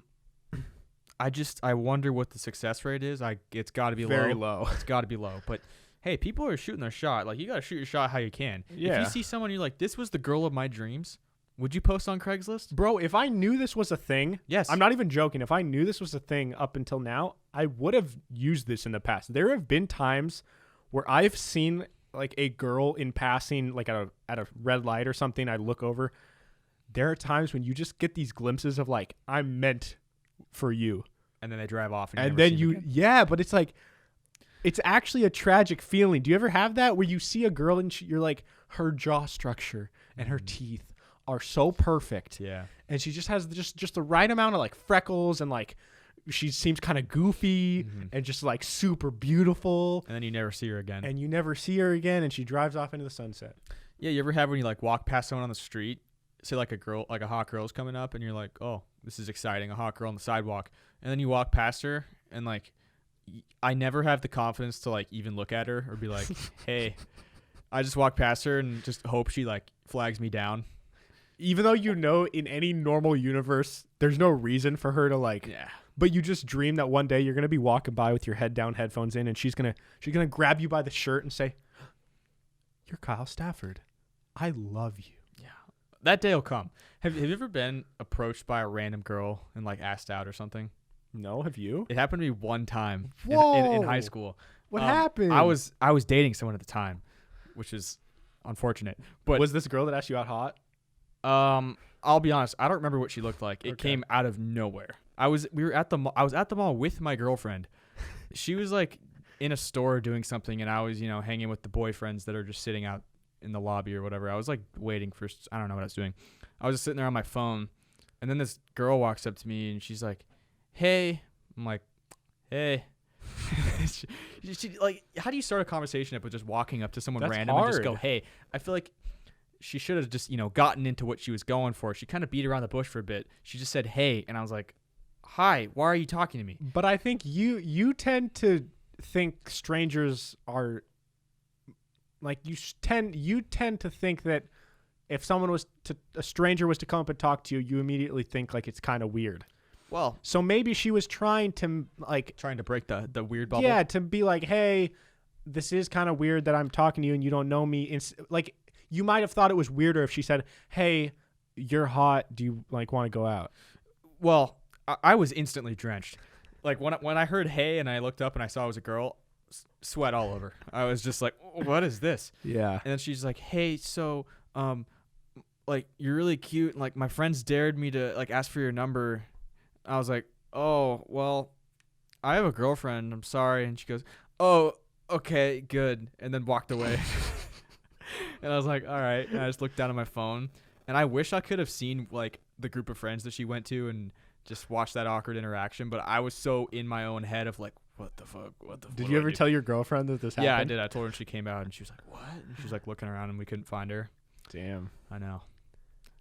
wonder what the success rate is. It's got to be very low. It's got to be low. But hey, people are shooting their shot. Like, you got to shoot your shot how you can. Yeah. If you see someone you're like, this was the girl of my dreams, would you post on Craigslist? Bro, if I knew this was a thing, yes. I'm not even joking. If I knew this was a thing up until now, I would have used this in the past. There have been times where I've seen like a girl in passing, like at a red light or something. I look over. There are times when you just get these glimpses of like, I'm meant for you. And then they drive off. And then but it's like, it's actually a tragic feeling. Do you ever have that where you see a girl and you're like, her jaw structure and her teeth are so perfect. Yeah. And she just has just the right amount of like freckles, and like she seems kind of goofy and just like super beautiful. And then you never see her again. And she drives off into the sunset. Yeah, you ever have when you like walk past someone on the street, say like a hot girl's coming up, and you're like, oh, this is exciting, a hot girl on the sidewalk. And then you walk past her, and like, I never have the confidence to like even look at her or be like, hey, I just walk past her and just hope she like flags me down. Even though you know in any normal universe, there's no reason for her to like, but you just dream that one day you're going to be walking by with your head down, headphones in, and she's going to grab you by the shirt and say, you're Kyle Stafford. I love you. Yeah. That day will come. Have you ever been approached by a random girl and like asked out or something? No, have you? It happened to me one time in high school. What happened? I was dating someone at the time, which is unfortunate. But was this a girl that asked you out hot? I'll be honest, I don't remember what she looked like. It came out of nowhere. I was at the mall with my girlfriend. She was like in a store doing something, and I was, hanging with the boyfriends that are just sitting out in the lobby or whatever. I was like waiting for, I don't know what I was doing. I was just sitting there on my phone, and then this girl walks up to me and she's like, "Hey." I'm like, "Hey." she like, how do you start a conversation with just walking up to someone That's random hard. and just go, "Hey"? I feel like she should have just, gotten into what she was going for. She kind of beat around the bush for a bit. She just said, "Hey," and I was like, "Hi, why are you talking to me?" But I think you tend to think strangers are like you tend to think that if a stranger was to come up and talk to you, you immediately think like it's kind of weird. Well, So maybe she was trying to break the weird bubble. yeah, to be like, "Hey, this is kind of weird that I'm talking to you and you don't know me." Like you might have thought it was weirder if she said, "Hey, you're hot. Do you like want to go out?" Well, I was instantly drenched. Like when I heard "hey" and I looked up and I saw it was a girl, sweat all over. I was just like, "What is this?" Yeah. And then she's like, "Hey, so like you're really cute. And, like my friends dared me to like ask for your number." I was like, "Oh, well, I have a girlfriend. I'm sorry." And she goes, "Oh, okay, good." And then walked away. And I was like, "All right." And I just looked down at my phone, and I wish I could have seen like the group of friends that she went to and just watched that awkward interaction. But I was so in my own head of like, what the fuck? Did you ever tell your girlfriend that this happened? Yeah, I did. I told her, and she came out, and she was like, "What?" And she was like looking around, and we couldn't find her. Damn. I know.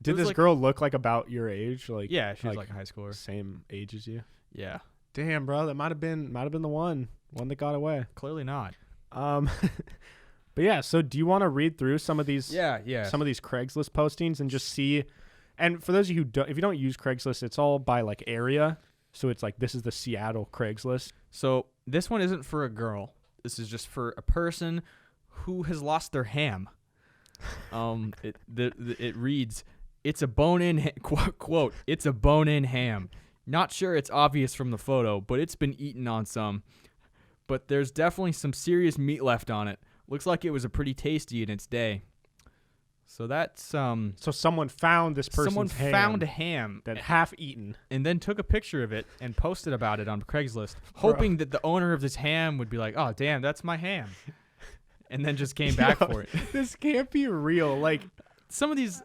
Did this girl look like about your age? Like yeah, she was like a high schooler. Same age as you? Yeah. Damn, bro, that might have been the one that got away. Clearly not. But yeah, so do you want to read through some of these some of these Craigslist postings and just see, and for those of you who don't, if you don't use Craigslist, it's all by like area. So it's like, this is the Seattle Craigslist. So this one isn't for a girl. This is just for a person who has lost their ham. It reads, "It's a bone-in quote. It's a bone-in ham. Not sure it's obvious from the photo, but it's been eaten on some. But there's definitely some serious meat left on it. Looks like it was a pretty tasty in its day." So that's So someone found this person's someone ham found a ham that half eaten, and then took a picture of it and posted about it on Craigslist, hoping that the owner of this ham would be like, "Oh, damn, that's my ham," and then just came back for it. This can't be real. Like some of these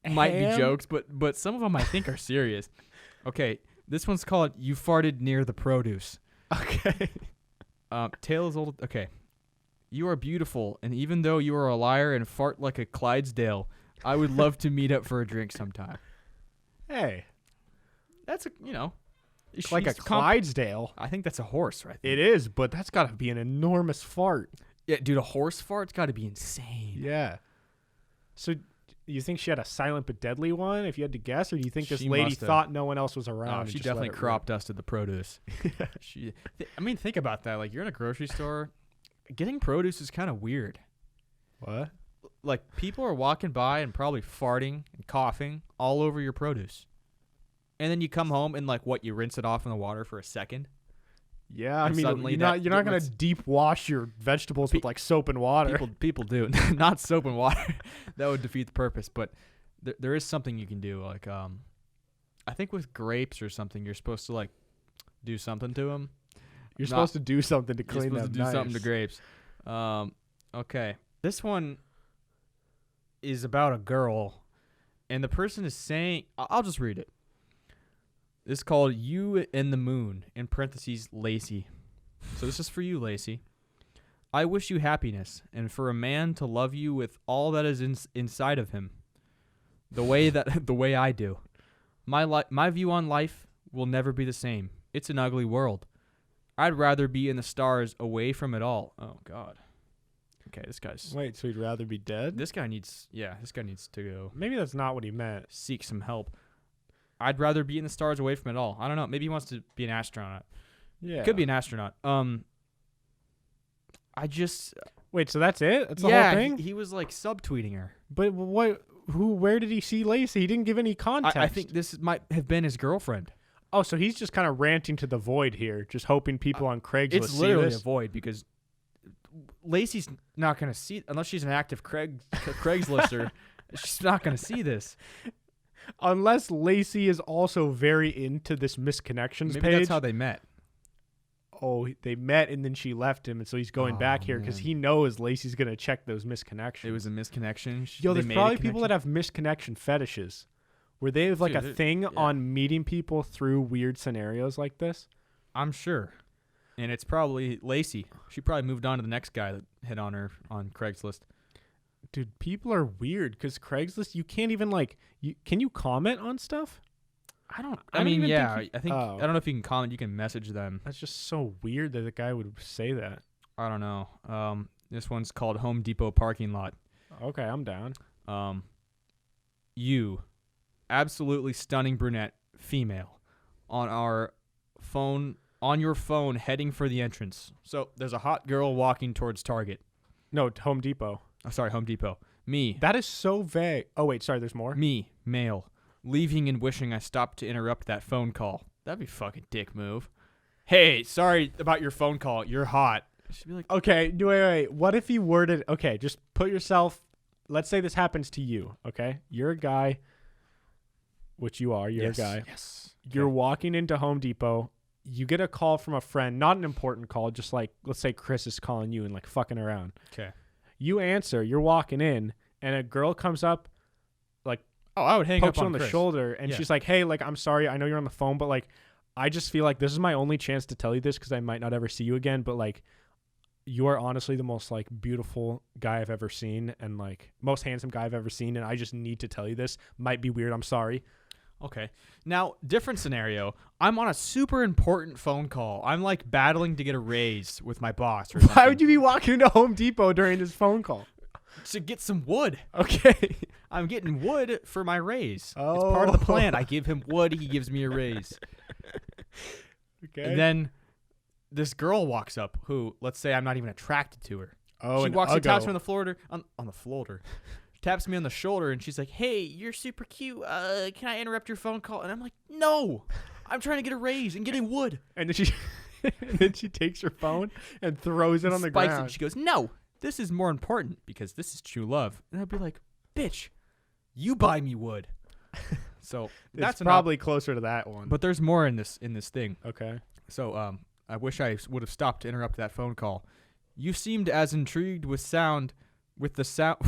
might be ham? jokes, but some of them I think are serious. Okay, this one's called "You Farted Near the Produce." Okay. Tale is old. Okay. "You are beautiful, and even though you are a liar and fart like a Clydesdale, I would love to meet up for a drink sometime." Hey, That's like a Clydesdale. I think that's a horse, right? It is, but that's got to be an enormous fart. Yeah, dude, a horse fart's got to be insane. Yeah. So you think she had a silent but deadly one, if you had to guess, or do you think this She lady must have. thought no one else was around? Oh, and she just let definitely it rip? crop dusted the produce. Think about that. Like, you're in a grocery store. Getting produce is kind of weird. What? Like, people are walking by and probably farting and coughing all over your produce. And then you come home and, like, you rinse it off in the water for a second? Yeah, I And mean, suddenly you're not gonna deep wash your vegetables with like soap and water. People do. Not soap and water. That would defeat the purpose. But there is something you can do. Like, I think with grapes or something, you're supposed to, like, do something to them. You're supposed to do something to clean them. You're supposed to do something to grapes. Okay. This one is about a girl, and the person is saying, I'll just read it. This is called "You and the Moon," in parentheses, Lacey. So this is for you, Lacey. "I wish you happiness, and for a man to love you with all that is inside of him, the way I do. My view on life will never be the same. It's an ugly world. I'd rather be in the stars away from it all." Oh, God. Okay, this guy's... Wait, so he'd rather be dead? This guy needs to go Maybe that's not what he meant. seek some help. I'd rather be in the stars away from it all. I don't know. Maybe he wants to be an astronaut. Yeah. Could be an astronaut. I just... Wait, so that's it? That's the whole thing? He was, like, subtweeting her. But where did he see Lacey? He didn't give any context. I think this might have been his girlfriend. Oh, so he's just kind of ranting to the void here, just hoping people on Craigslist It's see literally this. a void because Lacey's not going to see, unless she's an active Craigslister, she's not going to see this. Unless Lacey is also very into this misconnections Maybe page. that's how they met. Oh, they met and then she left him, and so he's going back here because man. he knows Lacey's going to check those misconnections. It was a misconnection. Yo, They there's made a probably people that connection. have misconnection fetishes where they have like Dude, a thing yeah. on meeting people through weird scenarios like this. I'm sure. And it's probably Lacey. She probably moved on to the next guy that hit on her on Craigslist. Dude, people are weird because Craigslist, you can't even can you comment on stuff? I don't I don't even yeah. think I think oh. I don't know if you can comment. You can message them. That's just so weird that the guy would say that. I don't know. This one's called Home Depot parking lot. Okay, I'm down. You, absolutely stunning brunette, female, on your phone heading for the entrance. So there's a hot girl walking towards Target. No, Home Depot. Oh, sorry, Home Depot. Me, That is so vague. Oh, wait, sorry, there's more? me, male, leaving and wishing I stopped to interrupt that phone call. That'd be a fucking dick move. Hey, sorry about your phone call. You're hot. She'd be like, Okay, wait. What if you worded, okay, just put yourself, let's say this happens to you, okay? You're a guy, which you are, you're yes, a guy. Yes. You're walking into Home Depot. You get a call from a friend, not an important call, just like, let's say Chris is calling you and like fucking around. Okay. You answer, you're walking in, and a girl comes up, like, Oh, I would hang pokes up you on the Chris. shoulder, and Yeah. she's like, hey, like, I'm sorry, I know you're on the phone, but like, I just feel like this is my only chance to tell you this because I might not ever see you again, but like, you are honestly the most like beautiful guy I've ever seen and like most handsome guy I've ever seen, and I just need to tell you this. Might be weird, I'm sorry. Okay. Now, different scenario. I'm on a super important phone call. I'm like battling to get a raise with my boss or something. Why would you be walking into Home Depot during this phone call? To get some wood. Okay. I'm getting wood for my raise. It's Oh. part of the plan. I give him wood, he gives me a raise. Okay. And then this girl walks up who, let's say I'm not even attracted to her. Oh, She an walks and taps me uggo. on the floor, on the floor. Taps me on the shoulder and she's like, "Hey, you're super cute. Can I interrupt your phone call?" And I'm like, "No. I'm trying to get a raise and getting wood." And then she takes her phone and throws it on the Spikes ground. it. She goes, "No. This is more important because this is true love." And I'd be like, "Bitch, you buy me wood." So It's probably closer to that one. but there's more in this thing. Okay. So I wish I would have stopped to interrupt that phone call. You seemed as intrigued with the sound.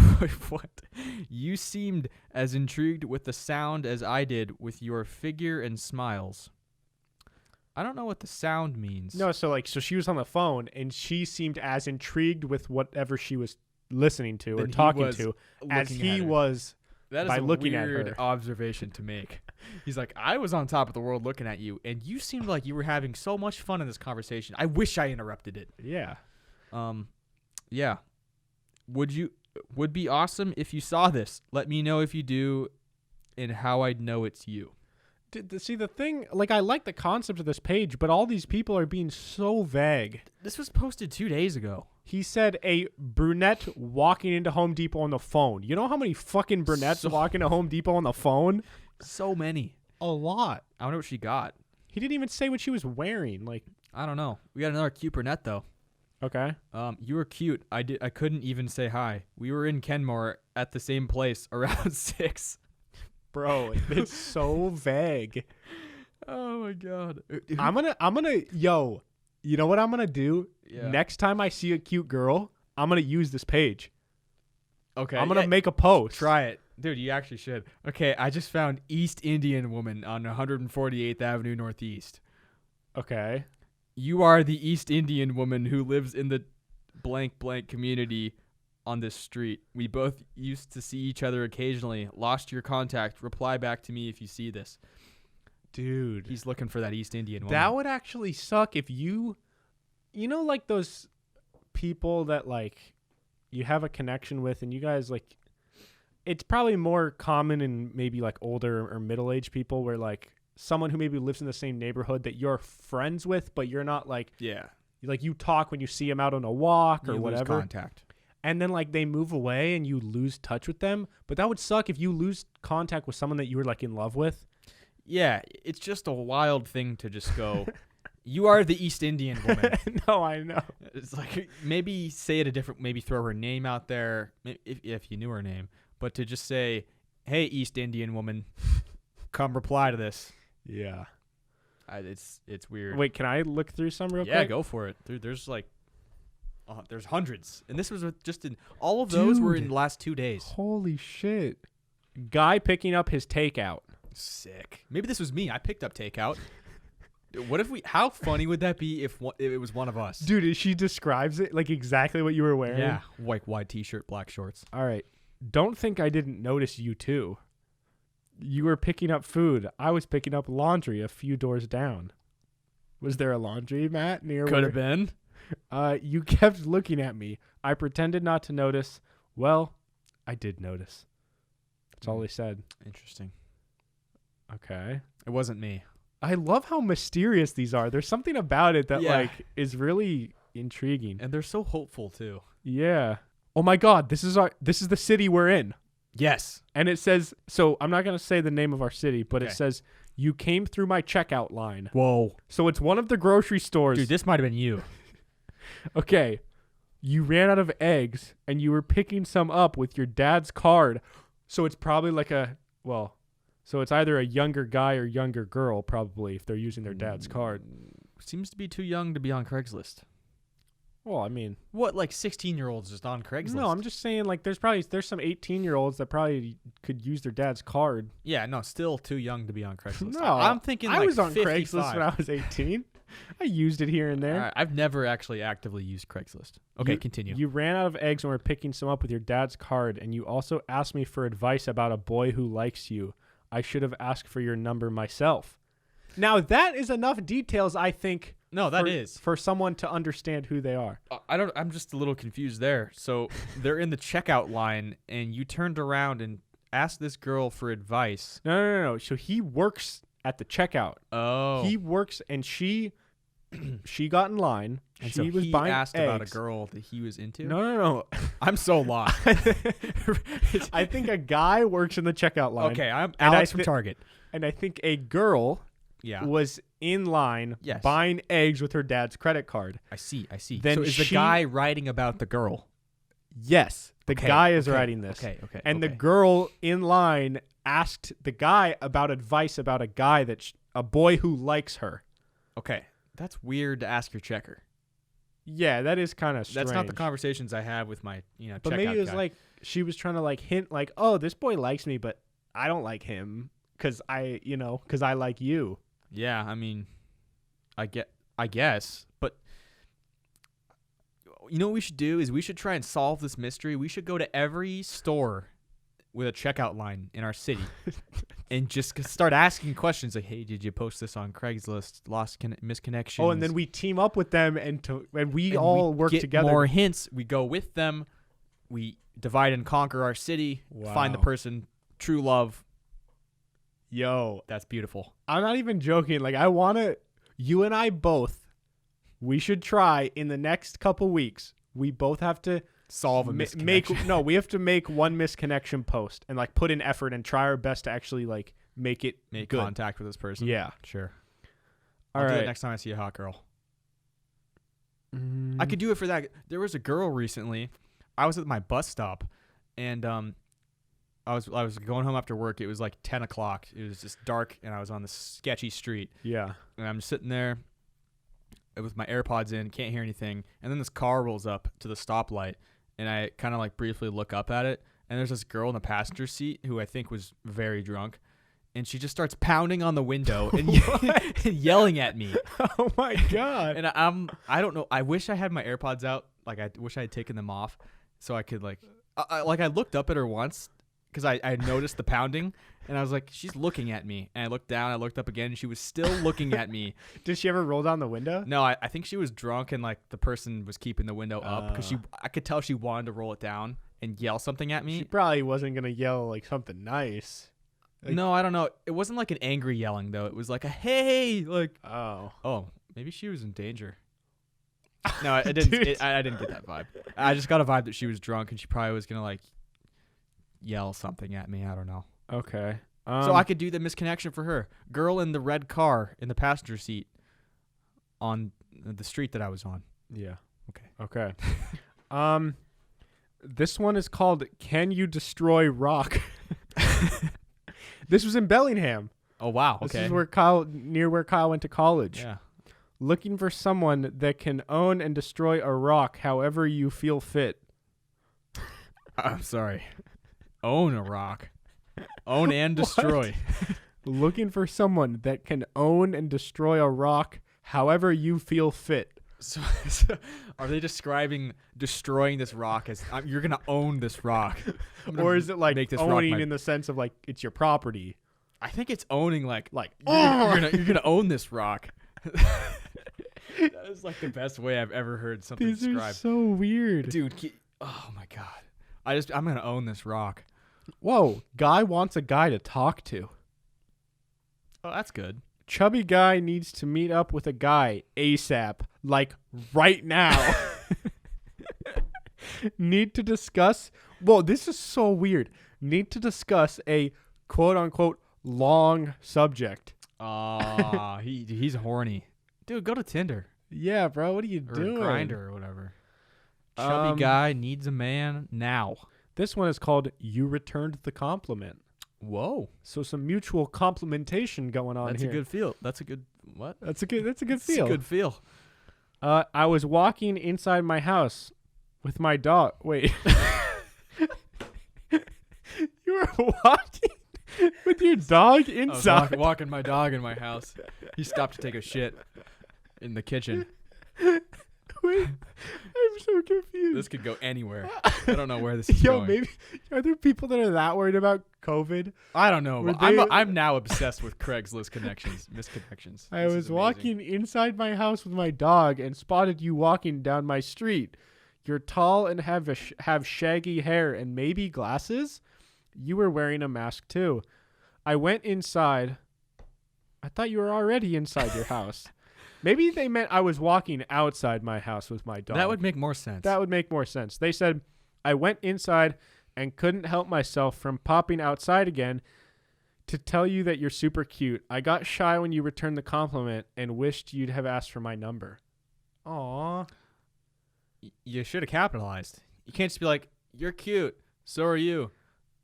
What? You seemed as intrigued with the sound as I did with your figure and smiles. I don't know what the sound means. No, so she was on the phone and she seemed as intrigued with whatever she was listening to or Then he talking was to as looking he at her. was That is by a looking at weird her. observation to make. He's like, I was on top of the world looking at you, and you seemed like you were having so much fun in this conversation. I wish I interrupted it. Yeah. Yeah. Would be awesome if you saw this. Let me know if you do, and how I'd know it's you. See, the thing, like, I like the concept of this page, but all these people are being so vague. This was posted 2 days ago. He said a brunette walking into Home Depot on the phone. You know how many fucking brunettes walk into Home Depot on the phone? So many. A lot. I wonder what she got. He didn't even say what she was wearing. Like, I don't know. We got another cute brunette though. okay. You were cute. I couldn't even say hi. We were in Kenmore at the same place around 6. Bro, it's so vague. Oh my god. I'm gonna, yo, you know what I'm gonna do? Yeah. Next time I see a cute girl, I'm gonna use this page. Okay. I'm gonna make a post. Try it. Dude, you actually should. Okay, I just found East Indian woman on 148th Avenue Northeast. Okay. You are the East Indian woman who lives in the blank community on this street. We both used to see each other occasionally. Lost your contact. Reply back to me if you see this. Dude. He's looking for that East Indian woman. That would actually suck if you know, like those people that like you have a connection with and you guys like, it's probably more common in maybe like older or middle-aged people where like someone who maybe lives in the same neighborhood that you're friends with, but you're not like, Yeah. like you talk when you see them out on a walk or You lose whatever. contact. And then like they move away and you lose touch with them. But that would suck if you lose contact with someone that you were like in love with. Yeah, it's just a wild thing to just go, you are the East Indian woman. No, I know. It's like, maybe say it a different, maybe throw her name out there if you knew her name. But to just say, hey, East Indian woman, come reply to this. Yeah. It's weird. Wait, can I look through some real quick? Yeah, go for it. There's like, there's hundreds. And this was just in, all of those were in the last 2 days. Holy shit. Guy picking up his takeout. Sick. Maybe this was me. I picked up takeout. What if how funny would that be if it was one of us? Dude, she describes it like exactly what you were wearing. Yeah. White t-shirt, black shorts. All right. Don't think I didn't notice you too. You were picking up food. I was picking up laundry a few doors down. Was there a laundry mat near? Could have been. You kept looking at me. I pretended not to notice. Well, I did notice. That's all he said. Interesting. Okay. It wasn't me. I love how mysterious these are. There's something about it that like is really intriguing. And they're so hopeful too. Yeah. Oh my God, this is the city we're in. Yes. And it says, so I'm not going to say the name of our city, but it says, you came through my checkout line. Whoa. So it's one of the grocery stores. Dude, this might have been you. Okay. You ran out of eggs and you were picking some up with your dad's card. So it's probably like so it's either a younger guy or younger girl, probably, if they're using their dad's card. Seems to be too young to be on Craigslist. Well, I mean, what, like 16-year-olds just on Craigslist? No, I'm just saying, like, there's some 18-year-olds that probably could use their dad's card. Yeah, no, still too young to be on Craigslist. No, I'm thinking I like was on 55. Craigslist when I was 18. I used it here and there. All right, I've never actually actively used Craigslist. Okay, continue. You ran out of eggs and were picking some up with your dad's card, and you also asked me for advice about a boy who likes you. I should have asked for your number myself. Now, that is enough details, I think. No, that is for someone to understand who they are. I'm just a little confused there. So they're in the checkout line, and you turned around and asked this girl for advice. No. So he works at the checkout. Oh, he works, and she got in line. And she so was he buying asked eggs. about a girl that he was into. No. I'm so lost. I think a guy works in the checkout line. Okay, I'm Alex from Target, and I think a girl. Yeah. Was in line buying eggs with her dad's credit card. I see. Then so is the guy writing about the girl? Yes. The guy is writing this. Okay. And the girl in line asked the guy about advice about a guy a boy who likes her. Okay. That's weird to ask your checker. Yeah, that is kind of strange. That's not the conversations I have with my, But maybe it was like she was trying to like hint like, "Oh, this boy likes me, but I don't like him cuz I like you." Yeah, I mean, I guess, but you know what we should do is we should try and solve this mystery. We should go to every store with a checkout line in our city and just start asking questions like, "Hey, did you post this on Craigslist? Lost misconnections?" Oh, and then we team up with them and we all work get together. More hints. We go with them. We divide and conquer our city. Wow. Find the person, true love. Yo, that's beautiful. I'm not even joking. Like, you and I both, we should try in the next couple weeks. We both have to solve a misconnection. We have to make one misconnection post and like put in effort and try our best to actually like make good contact with this person. Yeah. Sure. I'll do it next time I see a hot girl. I could do it for that. There was a girl recently. I was at my bus stop and I was going home after work. It was like 10 o'clock. It was just dark, and I was on this sketchy street. Yeah. And I'm sitting there with my AirPods in, can't hear anything. And then this car rolls up to the stoplight, and I kind of like briefly look up at it. And there's this girl in the passenger seat who I think was very drunk. And she just starts pounding on the window and yelling at me. Oh, my God. And I don't know. I wish I had my AirPods out. Like, I wish I had taken them off so I could like I looked up at her once. Because I noticed the pounding, and I was like, she's looking at me. And I looked down, I looked up again, and she was still looking at me. Did she ever roll down the window? No, I think she was drunk, and like the person was keeping the window up because I could tell she wanted to roll it down and yell something at me. She probably wasn't going to yell like something nice. Like, no, I don't know. It wasn't like an angry yelling, though. It was like a, hey, like, oh, maybe she was in danger. No, I didn't. I didn't get that vibe. I just got a vibe that she was drunk, and she probably was going to like yell something at me. I don't know. Okay. So I could do the misconnection for her. Girl in the red car in the passenger seat on the street that I was on. Yeah. Okay. Okay. This one is called "Can You Destroy Rock?" This was in Bellingham. Oh wow. This Okay. is where where Kyle went to college. Yeah. Looking for someone that can own and destroy a rock however you feel fit. I'm sorry. Own a rock. Own and destroy. Looking for someone that can own and destroy a rock however you feel fit. So are they describing destroying this rock as you're gonna own this rock, Or is it like make this owning rock in the sense of like it's your property? I think it's owning like Like, you're gonna own this rock. That is like the best way I've ever heard something These are described. so weird. Dude, oh my god. I'm gonna own this rock. Whoa, guy wants a guy to talk to. Oh, that's good. Chubby guy needs to meet up with a guy ASAP, like right now. Need to discuss. Whoa, this is so weird. Need to discuss a quote unquote long subject. He's horny. Dude, go to Tinder Yeah, bro, what are you or doing? Grindr or whatever. Chubby guy needs a man now. This one is called "You Returned the Compliment." Whoa. So some mutual complimentation going on That's here. a good feel. That's a good what? That's a good It's feel. a good feel. I was walking inside my house with my dog. Wait. You were walking with your dog I was inside. walking my dog in my house. He stopped to take a shit in the kitchen. Wait, I'm so confused. This could go anywhere. I don't know where this is Yo, going. maybe are there people that are that worried about COVID? I don't know. Were But they- I'm now obsessed with Craigslist misconnections. I This was is amazing. walking inside my house with my dog and spotted you walking down my street. You're tall and have shaggy hair and maybe glasses. You were wearing a mask too. I went inside. I thought you were already inside your house. Maybe they meant I was walking outside my house with my dog. That would make more sense. That would make more sense. They said, I went inside and couldn't help myself from popping outside again to tell you that you're super cute. I got shy when you returned the compliment and wished you'd have asked for my number. Aw. You should have capitalized. You can't just be like, "You're cute. So are you."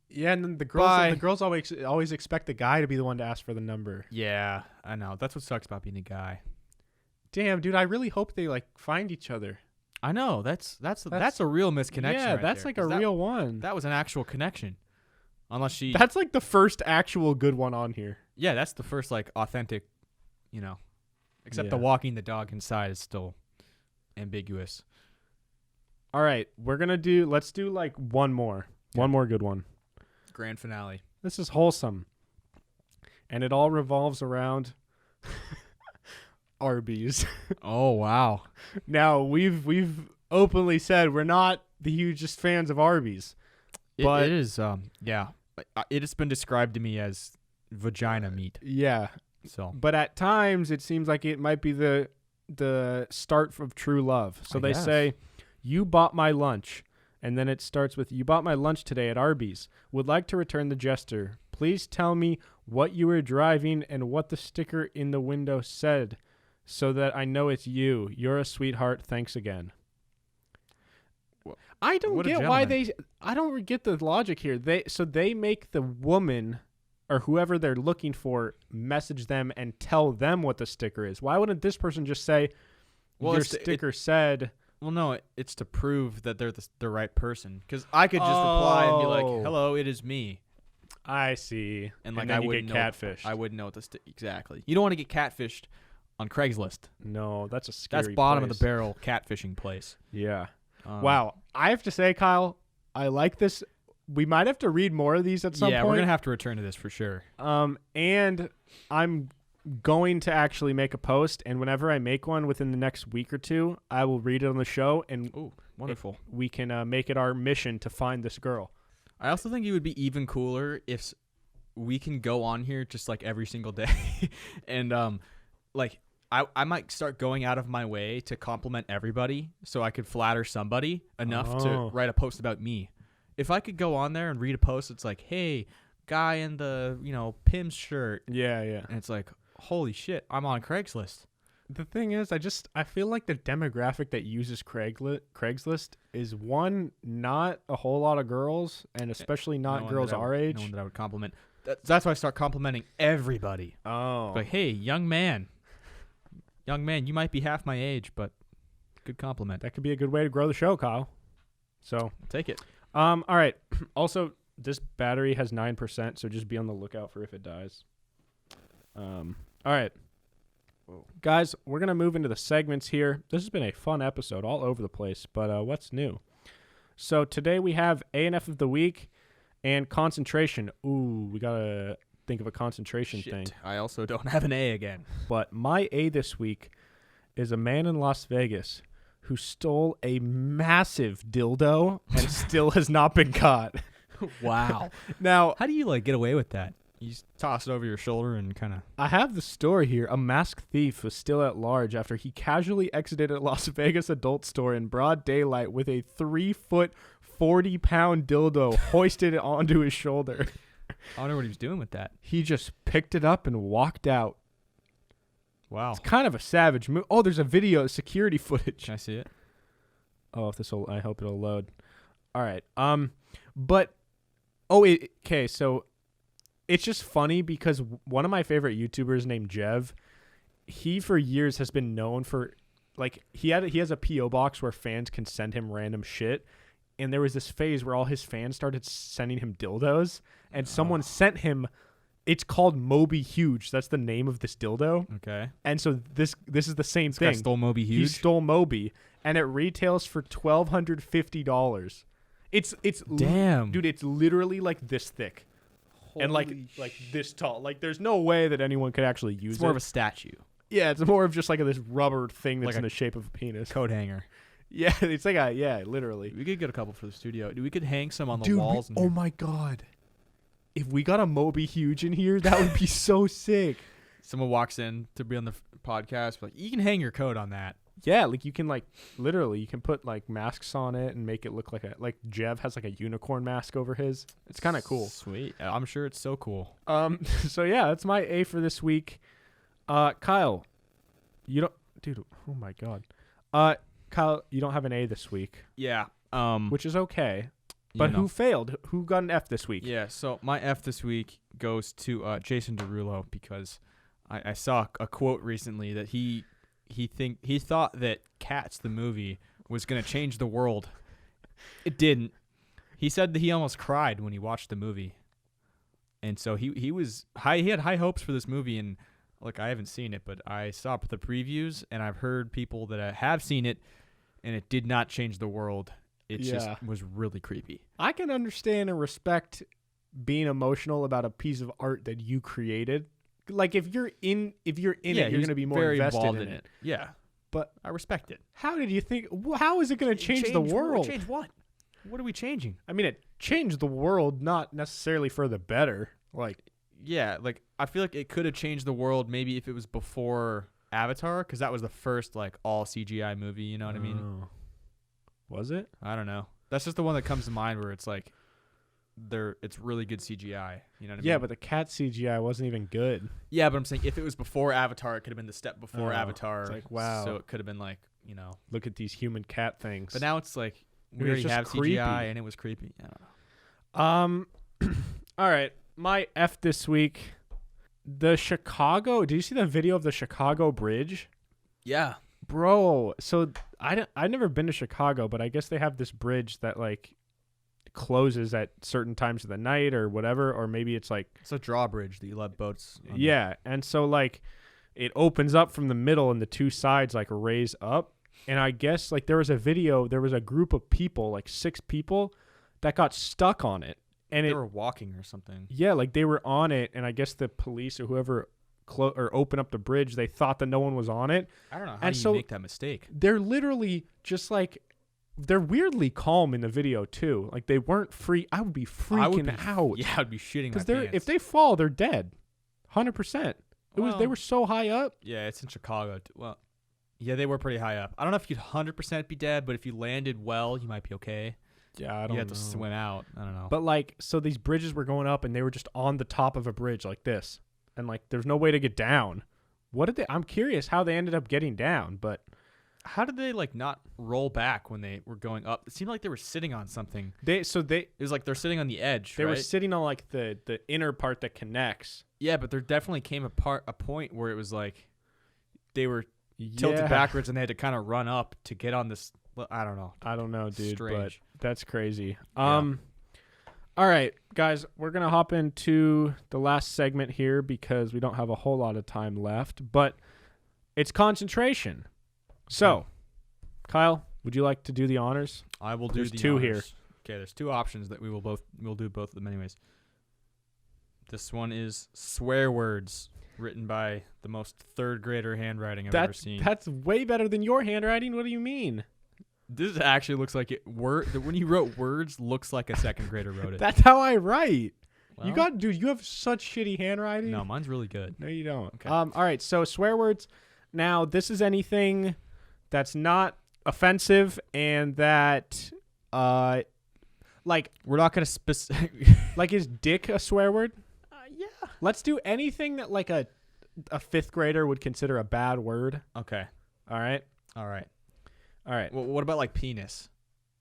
Yeah, and then the Bye. girls always expect the guy to be the one to ask for the number. Yeah, I know. That's what sucks about being a guy. Damn, dude, I really hope they like find each other. I know. That's a real misconnection. Yeah, right that's there, like a 'cause that- real one. That was an actual connection. Unless she. That's like the first actual good one on here. Yeah, that's the first like authentic. Except the Yeah. walking the dog inside is still ambiguous. All right, let's do like one more. Okay. One more good one. Grand finale. This is wholesome. And it all revolves around Arby's. Oh wow. Now, we've openly said we're not the hugest fans of Arby's. But- it is. Yeah. It has been described to me as vagina meat. Yeah. So. But at times it seems like it might be the start of true love. So I they guess. say, "You bought my lunch." And then it starts with, "You bought my lunch today at Arby's. Would like to return the gesture. Please tell me what you were driving and what the sticker in the window said so that I know it's you. You're a sweetheart. Thanks again." I don't What a get why gentleman. I don't get the logic here. They make the woman or whoever they're looking for message them and tell them what the sticker is. Why wouldn't this person just say, Well, your it's the- sticker said... Well, no, it's to prove that they're the right person. Because I could just reply and be like, Oh. "Hello, it is me," I see. and like then I you wouldn't get know. catfished. I wouldn't know what exactly. You don't want to get catfished on Craigslist. No, that's a scary That's bottom place. of the barrel catfishing place. Yeah. Um, Wow. I have to say, Kyle, I like this. We might have to read more of these at some Yeah, point. we're gonna have to return to this for sure. And I'm going to actually make a post, and whenever I make one within the next week or two, I will read it on the show, and Oh, wonderful. we can make it our mission to find this girl. I also think it would be even cooler if we can go on here just like every single day, and like I might start going out of my way to compliment everybody, so I could flatter somebody enough to Oh. write a post about me. If I could go on there and read a post, it's like, "Hey, guy in the, PIMS shirt. Yeah, yeah. And it's like, holy shit, I'm on Craigslist. The thing is, I feel like the demographic that uses Craigslist is one, not a whole lot of girls, and especially not girls our age. No one that I would compliment. That's why I start complimenting everybody. Oh. Like, hey, young man, you might be half my age, but good compliment. That could be a good way to grow the show, Kyle. So I'll take it. all right. Also, this battery has 9%, so just be on the lookout for if it dies. All right. Whoa. Guys, we're going to move into the segments here. This has been a fun episode all over the place, but what's new? So today we have A and F of the week and concentration. Ooh, we got to think of a concentration thing. I also don't have an A again. But my A this week is a man in Las Vegas who stole a massive dildo and still has not been caught. Wow. Now, how do you get away with that? You just toss it over your shoulder and kind of... I have the story here. A masked thief was still at large after he casually exited a Las Vegas adult store in broad daylight with a 3-foot, 40-pound dildo hoisted onto his shoulder. I wonder what he was doing with that. He just picked it up and walked out. Wow. It's kind of a savage move. Oh, there's a video, security footage. Can I see it? Oh, I hope it'll load. All right. Okay, so it's just funny because one of my favorite YouTubers named Jev, he for years has been known for, he has a P.O. box where fans can send him random shit. And there was this phase where all his fans started sending him dildos, and someone sent him, it's called Moby Huge. That's the name of this dildo. Okay. And so this is the same thing. Guy stole Moby Huge? He stole Moby, and it retails for $1,250. It's damn, dude, it's literally like this thick. And this tall. There's no way that anyone could actually use it. It's more of a statue. Yeah, it's more of just this rubber thing that's in the shape of a penis. Coat hanger. Yeah, it's literally. We could get a couple for the studio. Dude, we could hang some on the walls. Oh my God. If we got a Moby Huge in here, that would be so sick. Someone walks in to be on the podcast, you can hang your coat on that. Yeah, you can literally you can put masks on it and make it look like Jev has a unicorn mask over his. It's kind of cool. Sweet. I'm sure it's so cool. So yeah, that's my A for this week. Kyle, you don't, dude. Oh my God. Kyle, you don't have an A this week. Yeah. Which is okay. But who failed? Who got an F this week? Yeah. So my F this week goes to Jason Derulo because I saw a quote recently that he thought that Cats the movie was going to change the world. It didn't. He said that he almost cried when he watched the movie. And so he had high hopes for this movie, and I haven't seen it, but I saw the previews and I've heard people that have seen it, and it did not change the world. It just was really creepy. I can understand and respect being emotional about a piece of art that you created. If you're in it, you're going to be more invested in it. Yeah. But I respect it. How did you think? How is it going to change the world? Change what? What are we changing? I mean, it changed the world, not necessarily for the better. Yeah, I feel like it could have changed the world maybe if it was before Avatar, because that was the first all CGI movie. You know what I mean? Was it? I don't know. That's just the one that comes to mind where it's it's really good CGI. You know what I mean? Yeah, but the cat CGI wasn't even good. Yeah, but I'm saying if it was before Avatar, it could have been the step before Avatar. It's wow. So it could have been look at these human cat things. But now it's we already have creepy. CGI and it was creepy. I don't know. All right. My F this week, the Chicago. Did you see the video of the Chicago Bridge? Yeah. Bro, so I've never been to Chicago, but I guess they have this bridge that closes at certain times of the night or whatever, or maybe it's a drawbridge that you let boats on. Yeah, and so it opens up from the middle and the two sides raise up, and I guess there was a group of people, 6 people that got stuck on it, and they were walking or something. Yeah, they were on it, and I guess the police or whoever open up the bridge, they thought that no one was on it. I don't know how you make that mistake. They're literally just they're weirdly calm in the video too. They weren't free. I would be freaking out. Yeah, I'd be shitting my pants. If they fall, they're dead, 100%. They were so high up. Yeah, it's in Chicago. Well, yeah, they were pretty high up. I don't know if you'd 100% be dead, but if you landed well, you might be okay. Yeah, I don't You know. have to swim out. I don't know. But like, so these bridges were going up, and they were just on the top of a bridge like this, and like, there's no way to get down. What did they? I'm curious how they ended up getting down, but how did they like not roll back when they were going up? It seemed like they were sitting on something. It was like they're sitting on the edge. They right? were sitting on like the inner part that connects. Yeah, but there definitely came a point where it was like they were tilted backwards and they had to kind of run up to get on this. I don't know, dude. Strange. But that's crazy. Yeah. All right, guys, we're gonna hop into the last segment here because we don't have a whole lot of time left, but it's concentration. So, Kyle, would you like to do the honors? I will do There's the two honors. here. Okay, there's two options that we'll do both of them anyways. This one is swear words written by the most third grader handwriting I've ever seen. That's way better than your handwriting. What do you mean? This actually looks like when you wrote words looks like a second grader wrote it. That's how I write. Well, Dude, you have such shitty handwriting. No, mine's really good. No, you don't. Okay. All right, so swear words. Now, this is anything that's not offensive and that like We're not gonna specific. like is dick a swear word? Yeah. Let's do anything that like a fifth grader would consider a bad word. Okay. All right. All right. All right. Well, what about like penis?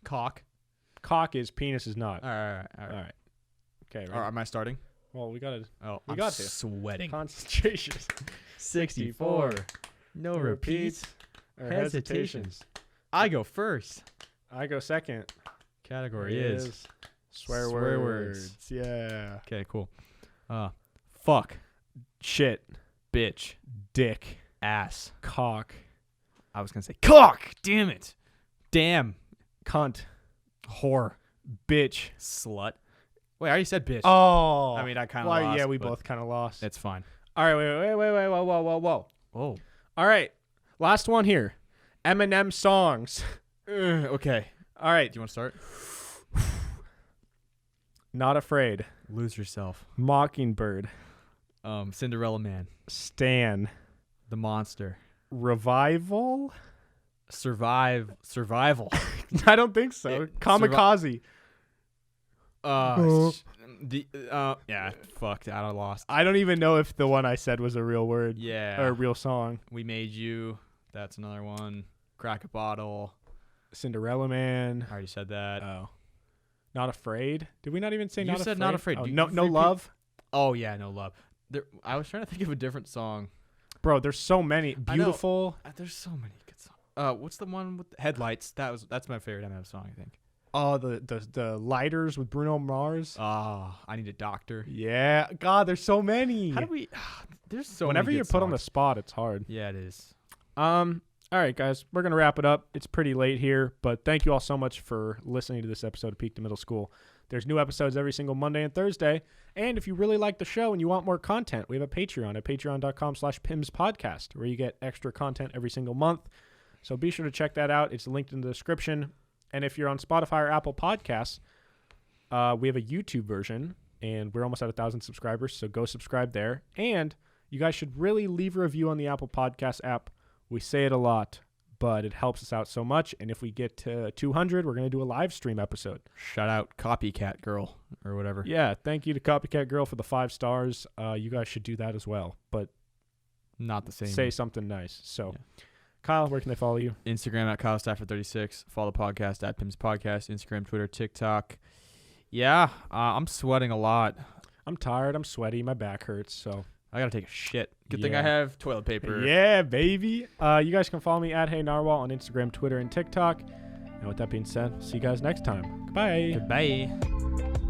Cock. Cock is, penis is not. All right. All right. Okay. All right. Am I starting? Well, we gotta. Oh, We I'm got to. sweating. Concentration. 64. No repeats or hesitations. I go first. I go second. Category is swear Swear words. Yeah. okay. Cool. Fuck, Shit. bitch, Dick. ass. Cock. I was gonna say cock. Damn it. Damn. Cunt. Whore. Bitch. Slut. Wait, I already said bitch. Oh. I mean, I kind of Well, lost. yeah, we but both kind of lost. It's fine. All right. Wait. Whoa. Oh. All right. Last one here. Eminem songs. Okay. All right. Do you want to start? Not Afraid. Lose yourself. Mockingbird. Cinderella Man. Stan. The Monster. Revival? Survival. I don't think so. Kamikaze. Yeah. Fucked. I lost. I don't even know if the one I said was a real word Yeah. or a real song. We Made You. That's another one. Crack a Bottle. Cinderella Man. I already said that. Oh. Not Afraid? Did we not even say You Not Afraid? said Not Afraid. Oh, You no repeat- Love? Oh, yeah, No Love. I was trying to think of a different song. Bro, there's so many. I know. Beautiful. There's so many good songs. What's the one with the Headlights? That's my favorite Eminem song, I think. Oh, the Lighters with Bruno Mars. I Need a Doctor. Yeah. God, there's so many. How do we? There's so Whenever many you're good put on the songs. spot, it's hard. Yeah, it is. All right, guys, we're going to wrap it up. It's pretty late here, but thank you all so much for listening to this episode of Peak to Middle School. There's new episodes every single Monday and Thursday. And if you really like the show and you want more content, we have a Patreon at patreon.com/PIMS podcast, where you get extra content every single month. So be sure to check that out. It's linked in the description. And if you're on Spotify or Apple Podcasts, we have a YouTube version, and we're almost at 1,000 subscribers, so go subscribe there. And you guys should really leave a review on the Apple Podcast app. We say it a lot, but it helps us out so much. And if we get to 200, we're going to do a live stream episode. Shout out Copycat Girl or whatever. Yeah, thank you to Copycat Girl for the 5 stars. You guys should do that as well, but Not the same. say something nice. So, Yeah. Kyle, where can they follow you? Instagram at KyleStafford36. Follow the podcast at PIMS Podcast. Instagram, Twitter, TikTok. Yeah, I'm sweating a lot. I'm tired. I'm sweaty. My back hurts, so. I gotta take a shit. Good thing Yeah. I have toilet paper. Yeah, baby. You guys can follow me at Hey Narwhal on Instagram, Twitter, and TikTok. And with that being said, see you guys next time. Goodbye. Goodbye.